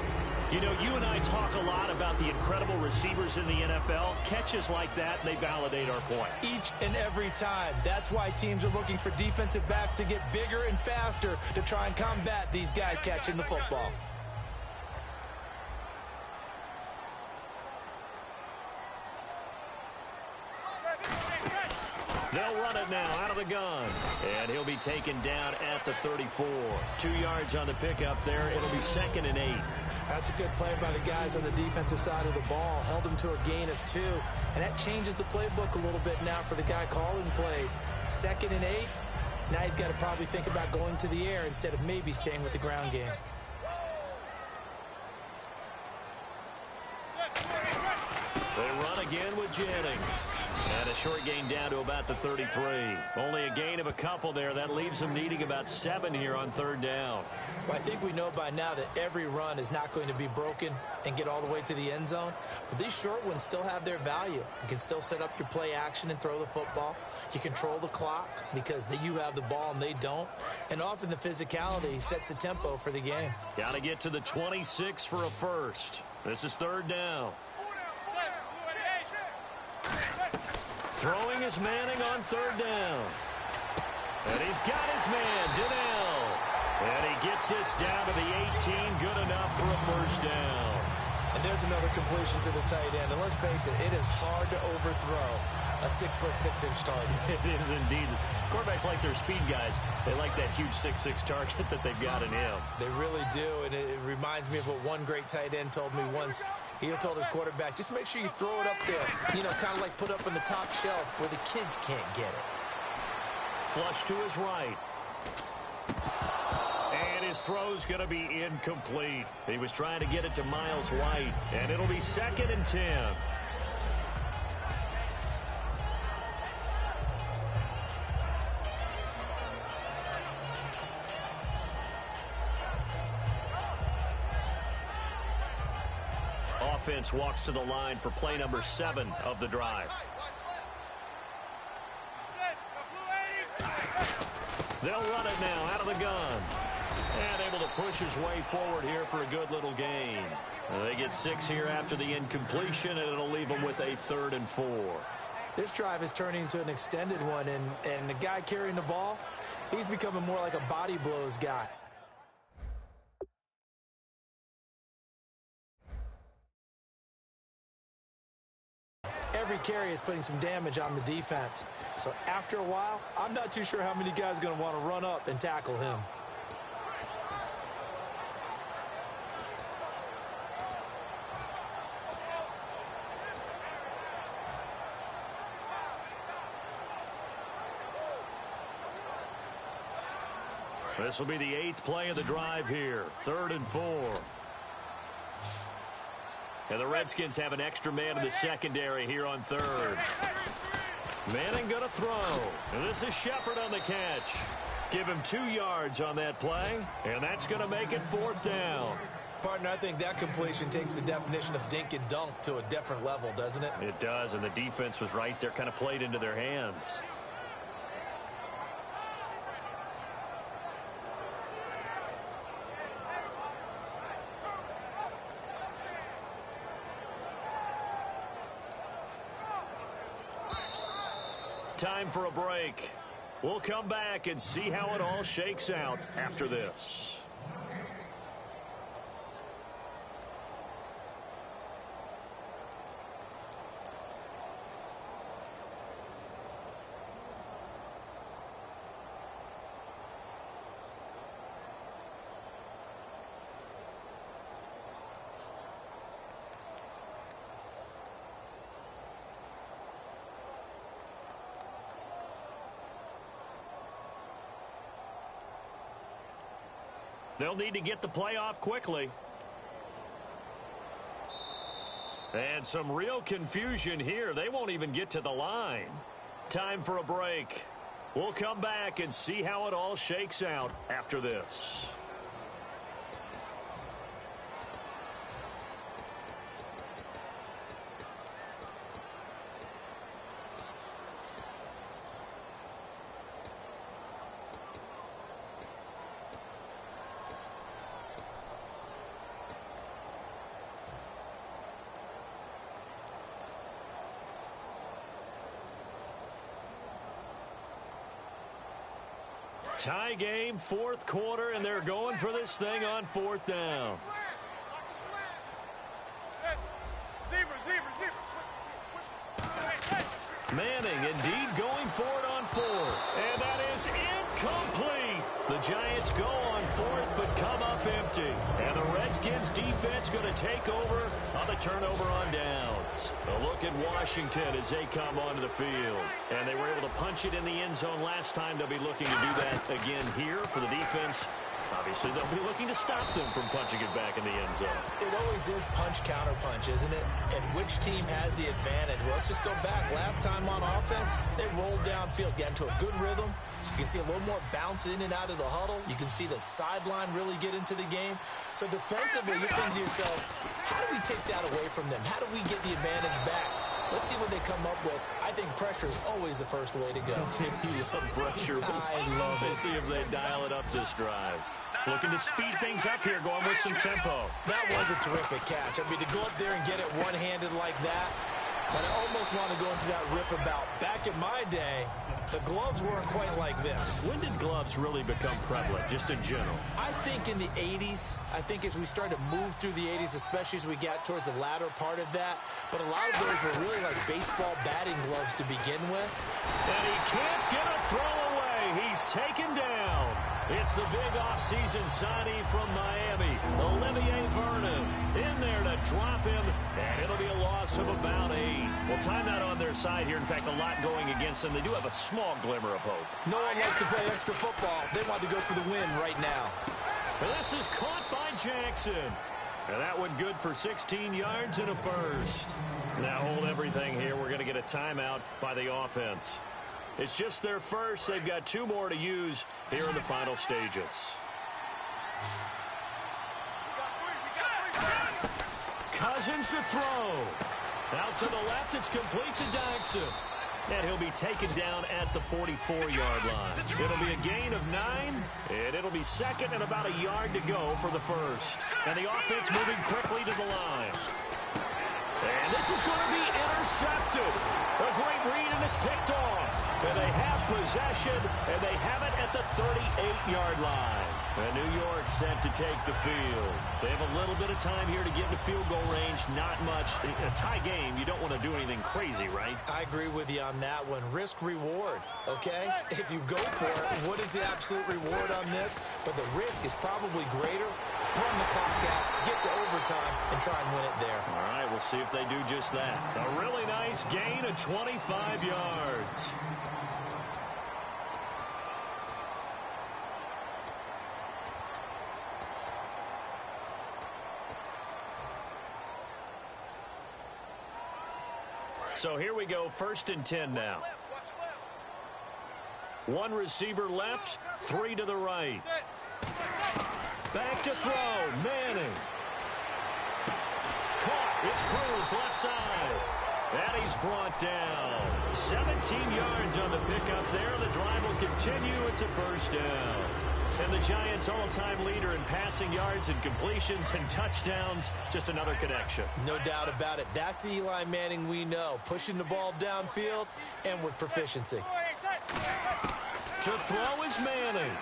You know, you and I talk a lot about the incredible receivers in the NFL. Catches like that, they validate our point. Each and every time. That's why teams are looking for defensive backs to get bigger and faster to try and combat these guys catching the football. They'll run it now out of the gun. And he'll be taken down at the 34. 2 yards on the pickup there. It'll be 2nd and 8. That's a good play by the guys on the defensive side of the ball. Held him to a gain of 2. And that changes the playbook a little bit now for the guy calling plays. 2nd and 8. Now he's got to probably think about going to the air instead of maybe staying with the ground game. They run again with Jennings. And a short gain down to about the 33. Only a gain of a couple there. That leaves them needing about 7 here on 3rd down. Well, I think we know by now that every run is not going to be broken and get all the way to the end zone. But these short ones still have their value. You can still set up your play action and throw the football. You control the clock because you have the ball and they don't. And often the physicality sets the tempo for the game. Got to get to the 26 for a first. This is 3rd down. Throwing is Manning on 3rd down. And he's got his man, Donnell. And he gets this down to the 18, good enough for a first down. And there's another completion to the tight end. And let's face it, it is hard to overthrow a 6'6" target. It is indeed. Quarterbacks like their speed guys. They like that huge 6'6" target that they've got in him. They really do, and it reminds me of what one great tight end told me once. He told his quarterback, just make sure you throw it up there, you know, kind of like put up on the top shelf where the kids can't get it. Flush to his right. And his throw's going to be incomplete. He was trying to get it to Miles White, and it'll be 2nd and 10. Offense walks to the line for play number 7 of the drive. They'll run it now out of the gun. And able to push his way forward here for a good little gain. They get 6 here after the incompletion, and it'll leave them with a 3rd and 4. This drive is turning into an extended one, and the guy carrying the ball, he's becoming more like a body blows guy. Every carry is putting some damage on the defense. So after a while, I'm not too sure how many guys are going to want to run up and tackle him. This will be the 8th play of the drive here. 3rd and 4. And the Redskins have an extra man in the secondary here on 3rd. Manning going to throw. And this is Shepard on the catch. Give him 2 yards on that play, and that's going to make it 4th down. Partner, I think that completion takes the definition of dink and dunk to a different level, doesn't it? It does, and the defense was right there, kind of played into their hands. Time for a break. We'll come back and see how it all shakes out after this. They'll need to get the play off quickly. And some real confusion here. They won't even get to the line. Time for a break. We'll come back and see how it all shakes out after this. Tie game, fourth quarter, and they're going for this thing on fourth down. Manning indeed going for it on fourth. And that is incomplete. The Giants go on fourth but come up empty. And the Redskins defense going to take over on the turnover on downs. A look at Washington as they come onto the field. And they were able to punch it in the end zone last time. They'll be looking to do that again here for the defense. Obviously, they'll be looking to stop them from punching it back in the end zone. It always is punch-counter-punch, isn't it? And which team has the advantage? Well, let's just go back. Last time on offense, they rolled downfield, get into a good rhythm. You can see a little more bounce in and out of the huddle. You can see the sideline really get into the game. So defensively, you're thinking to yourself, how do we take that away from them? How do we get the advantage back? Let's see what they come up with. I think pressure is always the first way to go. You love pressure. I love it. We'll see if they dial it up this drive. Looking to speed things up here, going with some tempo. That was a terrific catch. I mean, to go up there and get it one-handed like that, but I almost want to go into that riff about back in my day, the gloves weren't quite like this. When did gloves really become prevalent, just in general? I think in the 80s. I think as we started to move through the 80s, especially as we got towards the latter part of that. But a lot of those were really like baseball batting gloves to begin with. And he can't get a throw away. He's taken down. It's the big offseason signing from Miami, Olivier Vernon, in there to drop him, and it'll be a loss of about 8. Well, timeout on their side here. In fact, a lot going against them. They do have a small glimmer of hope. No one likes to play extra football. They want to go for the win right now. And this is caught by Jackson. And that one good for 16 yards and a first. Now hold everything here. We're going to get a timeout by the offense. It's just their first. They've got 2 more to use here in the final stages. Cousins to throw. Out to the left. It's complete to Jackson. And he'll be taken down at the 44-yard line. It'll be a gain of 9, and it'll be second and about a yard to go for the first. And the offense moving quickly to the line. And this is going to be intercepted. A great read, and it's picked off. And they have possession, and they have it at the 38-yard line. And New York set to take the field. They have a little bit of time here to get into field goal range. Not much. In a tie game, you don't want to do anything crazy, right? I agree with you on that one. Risk-reward, okay? If you go for it, what is the absolute reward on this? But the risk is probably greater. Run the clock out, get to overtime, and try and win it there. All right, we'll see if they do just that. A really nice gain of 25 yards. So here we go, 1st and 10 now. 1 receiver left, 3 to the right. Back to throw, Manning. Caught, it's Cruz, left side. And he's brought down. 17 yards on the pickup there. The drive will continue. It's a first down. And the Giants' all-time leader in passing yards and completions and touchdowns. Just another connection. No doubt about it. That's the Eli Manning we know. Pushing the ball downfield and with proficiency. To throw is Manning.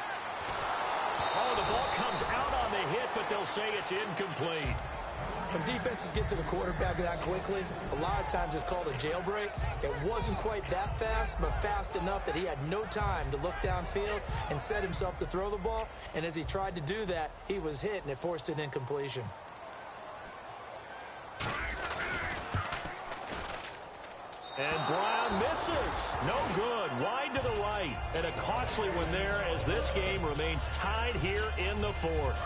Oh, the ball comes out on the hit, but they'll say it's incomplete. When defenses get to the quarterback that quickly, a lot of times it's called a jailbreak. It wasn't quite that fast, but fast enough that he had no time to look downfield and set himself to throw the ball. And as he tried to do that, he was hit, and it forced an incompletion. And Brown misses. No good. Wide to the right. right. And a costly one there as this game remains tied here in the fourth.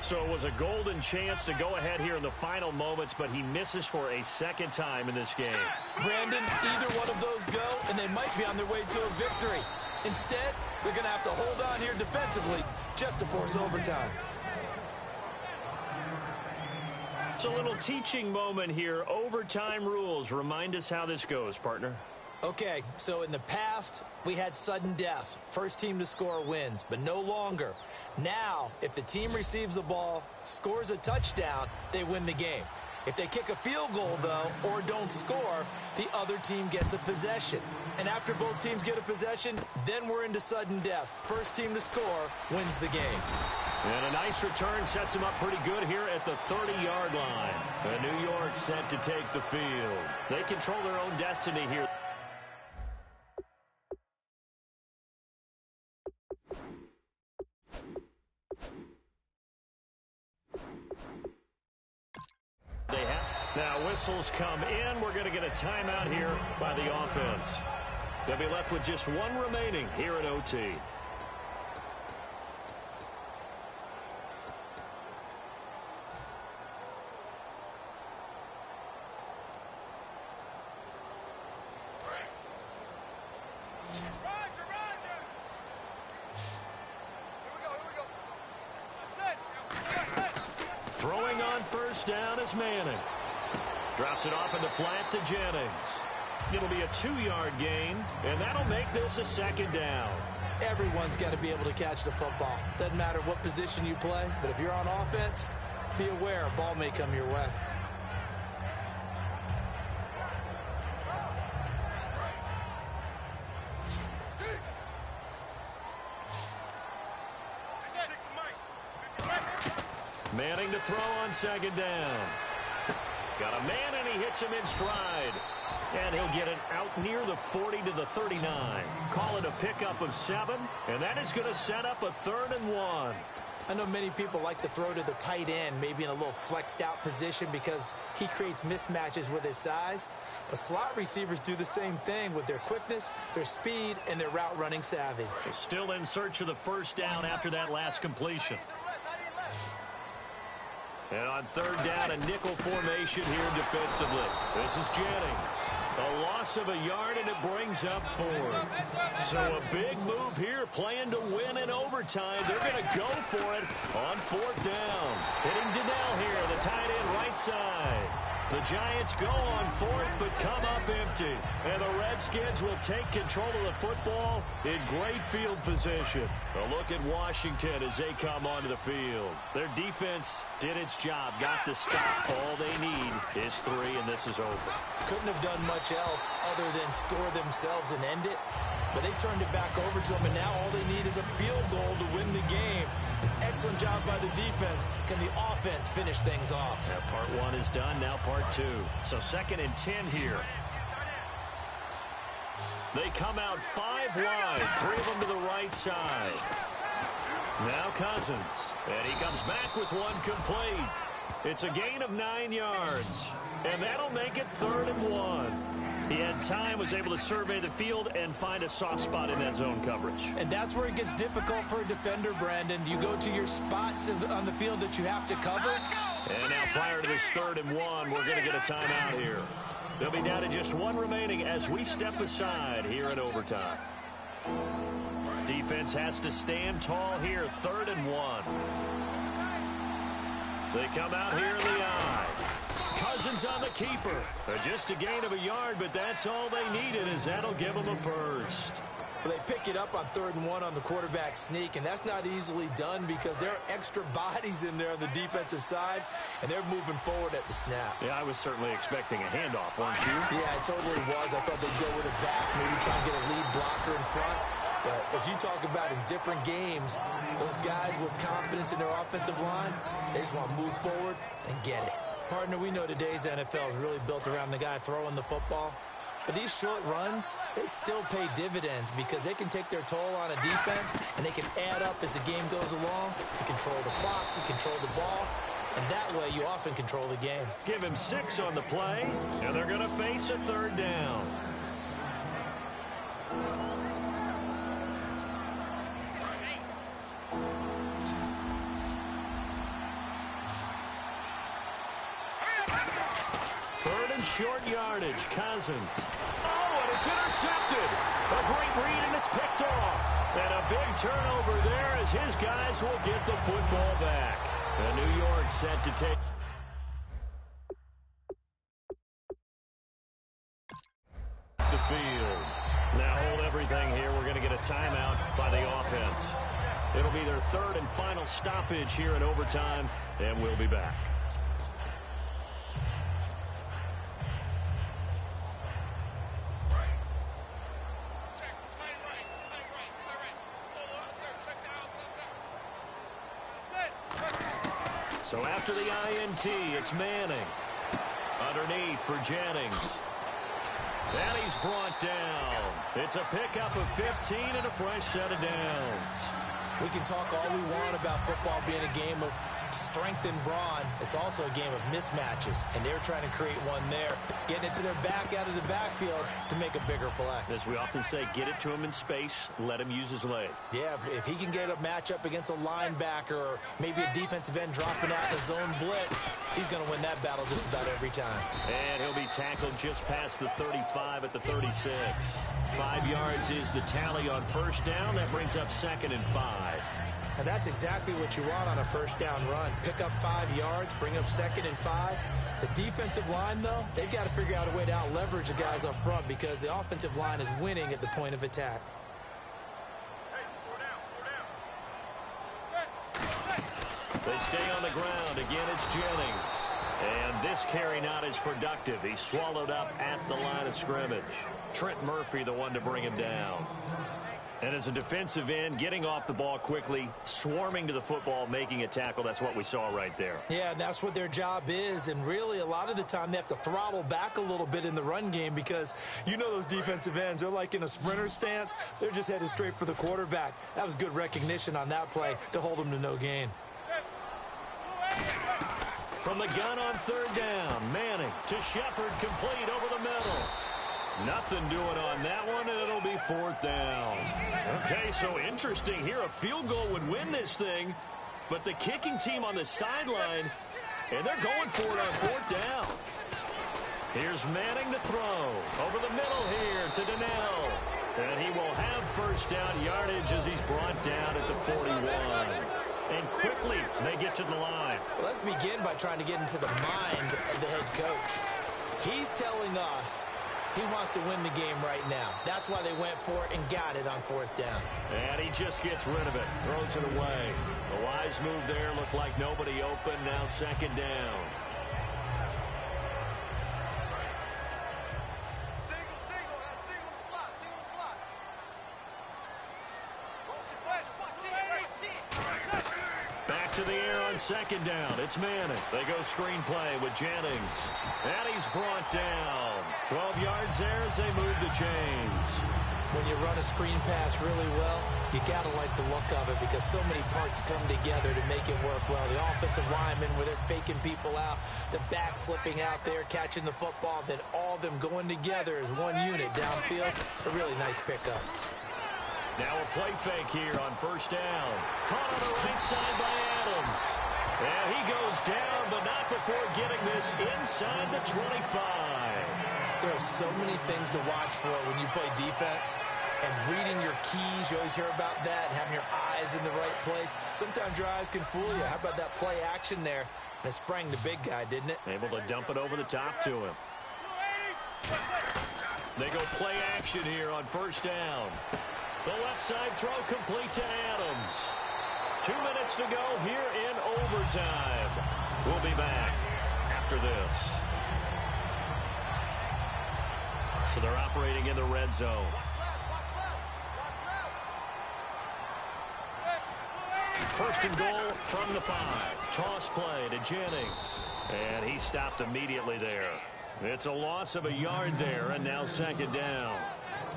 So it was a golden chance to go ahead here in the final moments, but he misses for a second time in this game. Brandon, either one of those go, and they might be on their way to a victory. Instead, they're going to have to hold on here defensively just to force overtime. It's a little teaching moment here. Overtime rules. Remind us how this goes, partner. Okay, so in the past, we had sudden death. First team to score wins, but no longer. Now, if the team receives the ball, scores a touchdown, they win the game. If they kick a field goal, though, or don't score, the other team gets a possession. And after both teams get a possession, then we're into sudden death. First team to score wins the game. And a nice return sets him up pretty good here at the 30-yard line. And New York set to take the field. They control their own destiny here. Now whistles come in. We're going to get a timeout here by the offense. They'll be left with just one remaining here at OT. Throwing on first down is Manning. Drops it off in the flat to Jennings. It'll be a 2-yard gain, and that'll make this a second down. Everyone's got to be able to catch the football. Doesn't matter what position you play, but if you're on offense, be aware a ball may come your way. Manning to throw on second down. Got a man, and he hits him in stride. And he'll get it out near the 40 to the 39. Call it a pickup of 7, and that is going to set up a 3rd and 1. I know many people like to throw to the tight end, maybe in a little flexed out position because he creates mismatches with his size. But slot receivers do the same thing with their quickness, their speed, and their route running savvy. Still in search of the first down after that last completion. And on 3rd down, a nickel formation here defensively. This is Jennings. A loss of a yard, and it brings up 4th. So a big move here, playing to win in overtime. They're going to go for it on 4th down. Hitting Donnell here, the tight end right side. The Giants go on 4th, but come up empty. And the Redskins will take control of the football in great field position. A look at Washington as they come onto the field. Their defense did its job, got the stop. All they need is 3, and this is over. Couldn't have done much else other than score themselves and end it. But they turned it back over to them, and now all they need is a field goal to win the game. An excellent job by the defense. Can the offense finish things off? Yeah, part 1 is done, now part 2. So 2nd and 10 here. They come out 5 wide, 3 of them to the right side. Now Cousins, and he comes back with 1 complete. It's a gain of 9 yards, and that'll make it 3rd and 1. He had time, was able to survey the field and find a soft spot in that zone coverage. And that's where it gets difficult for a defender, Brandon. You go to your spots on the field that you have to cover. And now prior to this 3rd and 1, we're going to get a timeout here. They'll be down to just 1 remaining as we step aside here in overtime. Defense has to stand tall here, 3rd and 1. They come out here in the eye. Cousins on the keeper. Just a gain of a yard, but that's all they needed, as that'll give them a first. Well, they pick it up on 3rd and 1 on the quarterback sneak, and that's not easily done because there are extra bodies in there on the defensive side, and they're moving forward at the snap. Yeah, I was certainly expecting a handoff, weren't you? Yeah, I totally was. I thought they'd go with it back, maybe try and get a lead blocker in front. But as you talk about in different games, those guys with confidence in their offensive line, they just want to move forward and get it. Partner, we know today's NFL is really built around the guy throwing the football. But these short runs, they still pay dividends because they can take their toll on a defense and they can add up as the game goes along. You control the clock, you control the ball, and that way you often control the game. Give him 6 on the play, and they're going to face a 3rd down. short yardage. Cousins. Oh, and it's intercepted. A great read, and it's picked off. And a big turnover there as his guys will get the football back. And New York set to take the field. Now hold everything here. We're going to get a timeout by the offense. It'll be their third and final stoppage here in overtime, and we'll be back. So after the INT, it's Manning. Underneath for Jennings. And he's brought down. It's a pickup of 15 and a fresh set of downs. We can talk all we want about football being a game of strength and brawn. It's also a game of mismatches, and they're trying to create one there, getting it to their back out of the backfield to make a bigger play. As we often say, get it to him in space, let him use his leg. Yeah, if he can get a matchup against a linebacker or maybe a defensive end dropping out in a zone blitz, he's going to win that battle just about every time. And he'll be tackled just past the 35 at the 36. 5 yards is the tally on first down. That brings up 2nd and 5. And that's exactly what you want on a first down run. Pick up 5 yards, bring up 2nd and 5. The defensive line, though, they've got to figure out a way to out-leverage the guys up front because the offensive line is winning at the point of attack. They stay on the ground. Again, it's Jennings. And this carry not as productive. He's swallowed up at the line of scrimmage. Trent Murphy, the one to bring him down. And as a defensive end, getting off the ball quickly, swarming to the football, making a tackle, that's what we saw right there. Yeah, that's what their job is. And really, a lot of the time, they have to throttle back a little bit in the run game because you know those defensive ends, they're like in a sprinter stance. They're just headed straight for the quarterback. That was good recognition on that play to hold them to no gain. From the gun on third down, Manning to Shepard, complete over the middle. Nothing doing on that one, and it'll be 4th down. Okay, so interesting here. A field goal would win this thing, but the kicking team on the sideline, and they're going for it on 4th down. Here's Manning to throw. Over the middle here to Donnell. And he will have first down yardage as he's brought down at the 41. And quickly, they get to the line. Well, let's begin by trying to get into the mind of the head coach. He's telling us he wants to win the game right now. That's why they went for it and got it on 4th down. And he just gets rid of it, throws it away. A wise move there, looked like nobody open, now 2nd down. Back to the air on 2nd down. It's Manning. They go screenplay with Jennings. And he's brought down. 12 yards there as they move the chains. When you run a screen pass really well, you got to like the look of it because so many parts come together to make it work well. The offensive linemen, where they're faking people out, the back slipping out there, catching the football, then all of them going together as one unit downfield. A really nice pickup. Now a play fake here on first down. Caught on the right side by Adams. And he goes down, but not before getting this inside the 25. There are so many things to watch for when you play defense. And reading your keys, you always hear about that, and having your eyes in the right place. Sometimes your eyes can fool you. How about that play action there? And it sprang the big guy, didn't it? Able to dump it over the top to him. They go play action here on first down. The left side throw complete to Adams. 2 minutes to go here in overtime. We'll be back after this. So they're operating in the red zone. First and goal from the 5. Toss play to Jennings. And he stopped immediately there. It's a loss of a yard there, and now 2nd down.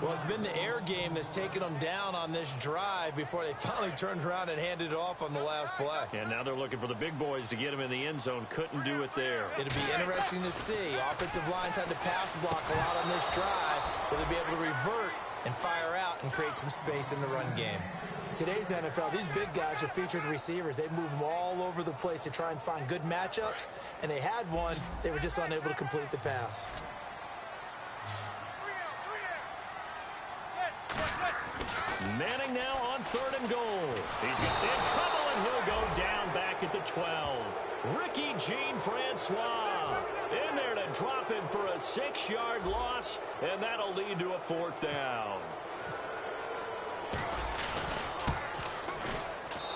Well, it's been the air game that's taken them down on this drive before they finally turned around and handed it off on the last play. And now they're looking for the big boys to get him in the end zone. Couldn't do it there. It'll be interesting to see. Offensive lines had to pass block a lot on this drive. Will they be able to revert and fire out and create some space in the run game? Today's NFL, these big guys are featured receivers. They move them all over the place to try and find good matchups, and they had one. They were just unable to complete the pass. Manning now on 3rd and goal. He's in trouble, and he'll go down back at the 12. Ricky Jean-Francois in there to drop him for a 6-yard loss, and that'll lead to a 4th down.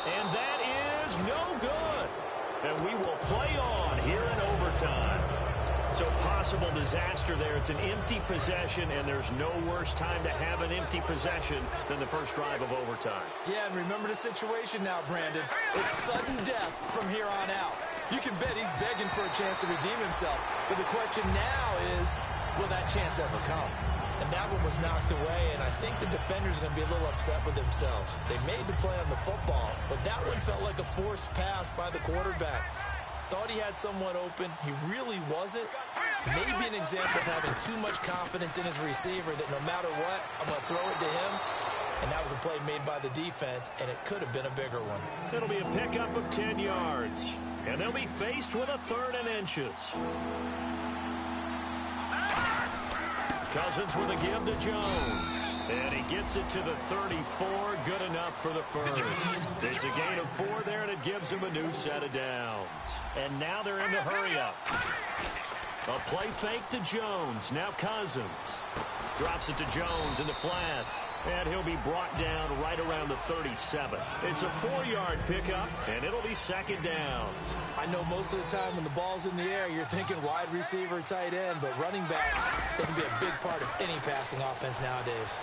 And that is no good. And we will play on here in overtime. So possible disaster there. It's an empty possession, and there's no worse time to have an empty possession than the first drive of overtime. Yeah, and remember the situation now, Brandon. It's sudden death from here on out. You can bet he's begging for a chance to redeem himself. But the question now is, will that chance ever come? And that one was knocked away, and I think the defenders are going to be a little upset with themselves. They made the play on the football, but that one felt like a forced pass by the quarterback. Thought he had someone open. He really wasn't. Maybe an example of having too much confidence in his receiver that no matter what, I'm going to throw it to him. And that was a play made by the defense, and it could have been a bigger one. It'll be a pickup of 10 yards, and they'll be faced with a 3rd and inches. Cousins with a give to Jones. And he gets it to the 34. Good enough for the first. It's a gain of 4 there, and it gives him a new set of downs. And now they're in the hurry-up. A play fake to Jones. Now Cousins. Drops it to Jones in the flat. And he'll be brought down right around the 37. It's a 4-yard pickup, and it'll be 2nd down. I know most of the time when the ball's in the air, you're thinking wide receiver, tight end, but running backs, they can be a big part of any passing offense nowadays.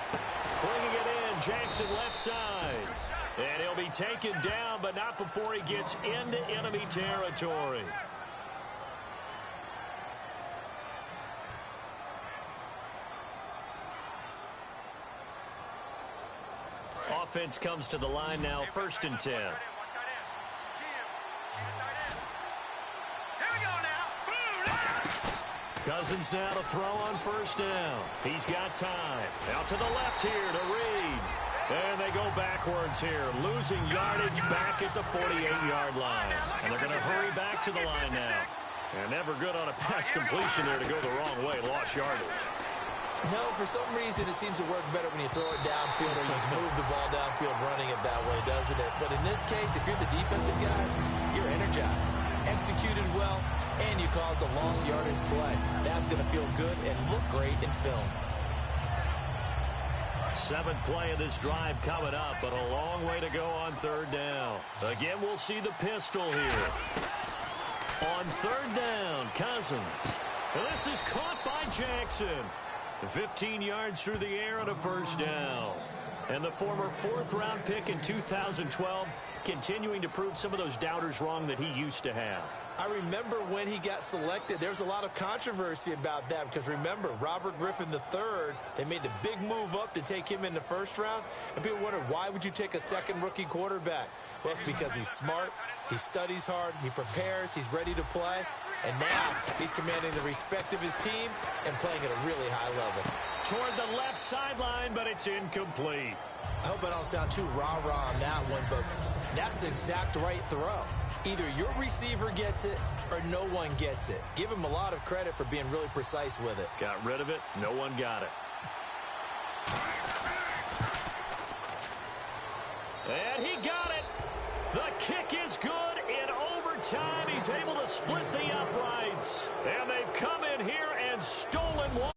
Bringing it in, Jackson left side. And he'll be taken down, but not before he gets into enemy territory. Offense comes to the line now, 1st and 10. Cousins now to throw on 1st down. He's got time. Out to the left here to Reed. And they go backwards here, losing yardage back at the 48-yard line. And they're going to hurry back to the line now. And never good on a pass completion there to go the wrong way, lost yardage. No, for some reason, it seems to work better when you throw it downfield or you move the ball downfield running it that way, doesn't it? But in this case, if you're the defensive guys, you're energized, executed well, and you caused a lost yardage play. That's going to feel good and look great in film. 7th play of this drive coming up, but a long way to go on 3rd down. Again, we'll see the pistol here. On 3rd down, Cousins. This is caught by Jackson. 15 yards through the air on a 1st down. And the former 4th-round pick in 2012 continuing to prove some of those doubters wrong that he used to have. I remember when he got selected, there was a lot of controversy about that because remember, Robert Griffin III, they made the big move up to take him in the 1st round, and people wondered, why would you take a 2nd rookie quarterback? Well, it's because he's smart, he studies hard, he prepares, he's ready to play, and now he's commanding the respect of his team and playing at a really high level. Toward the left sideline, but it's incomplete. I hope I don't sound too rah-rah on that one, but that's the exact right throw. Either your receiver gets it or no one gets it. Give him a lot of credit for being really precise with it. Got rid of it. No one got it. And he got it. The kick is good. In overtime, he's able to split the uprights. And they've come in here and stolen one.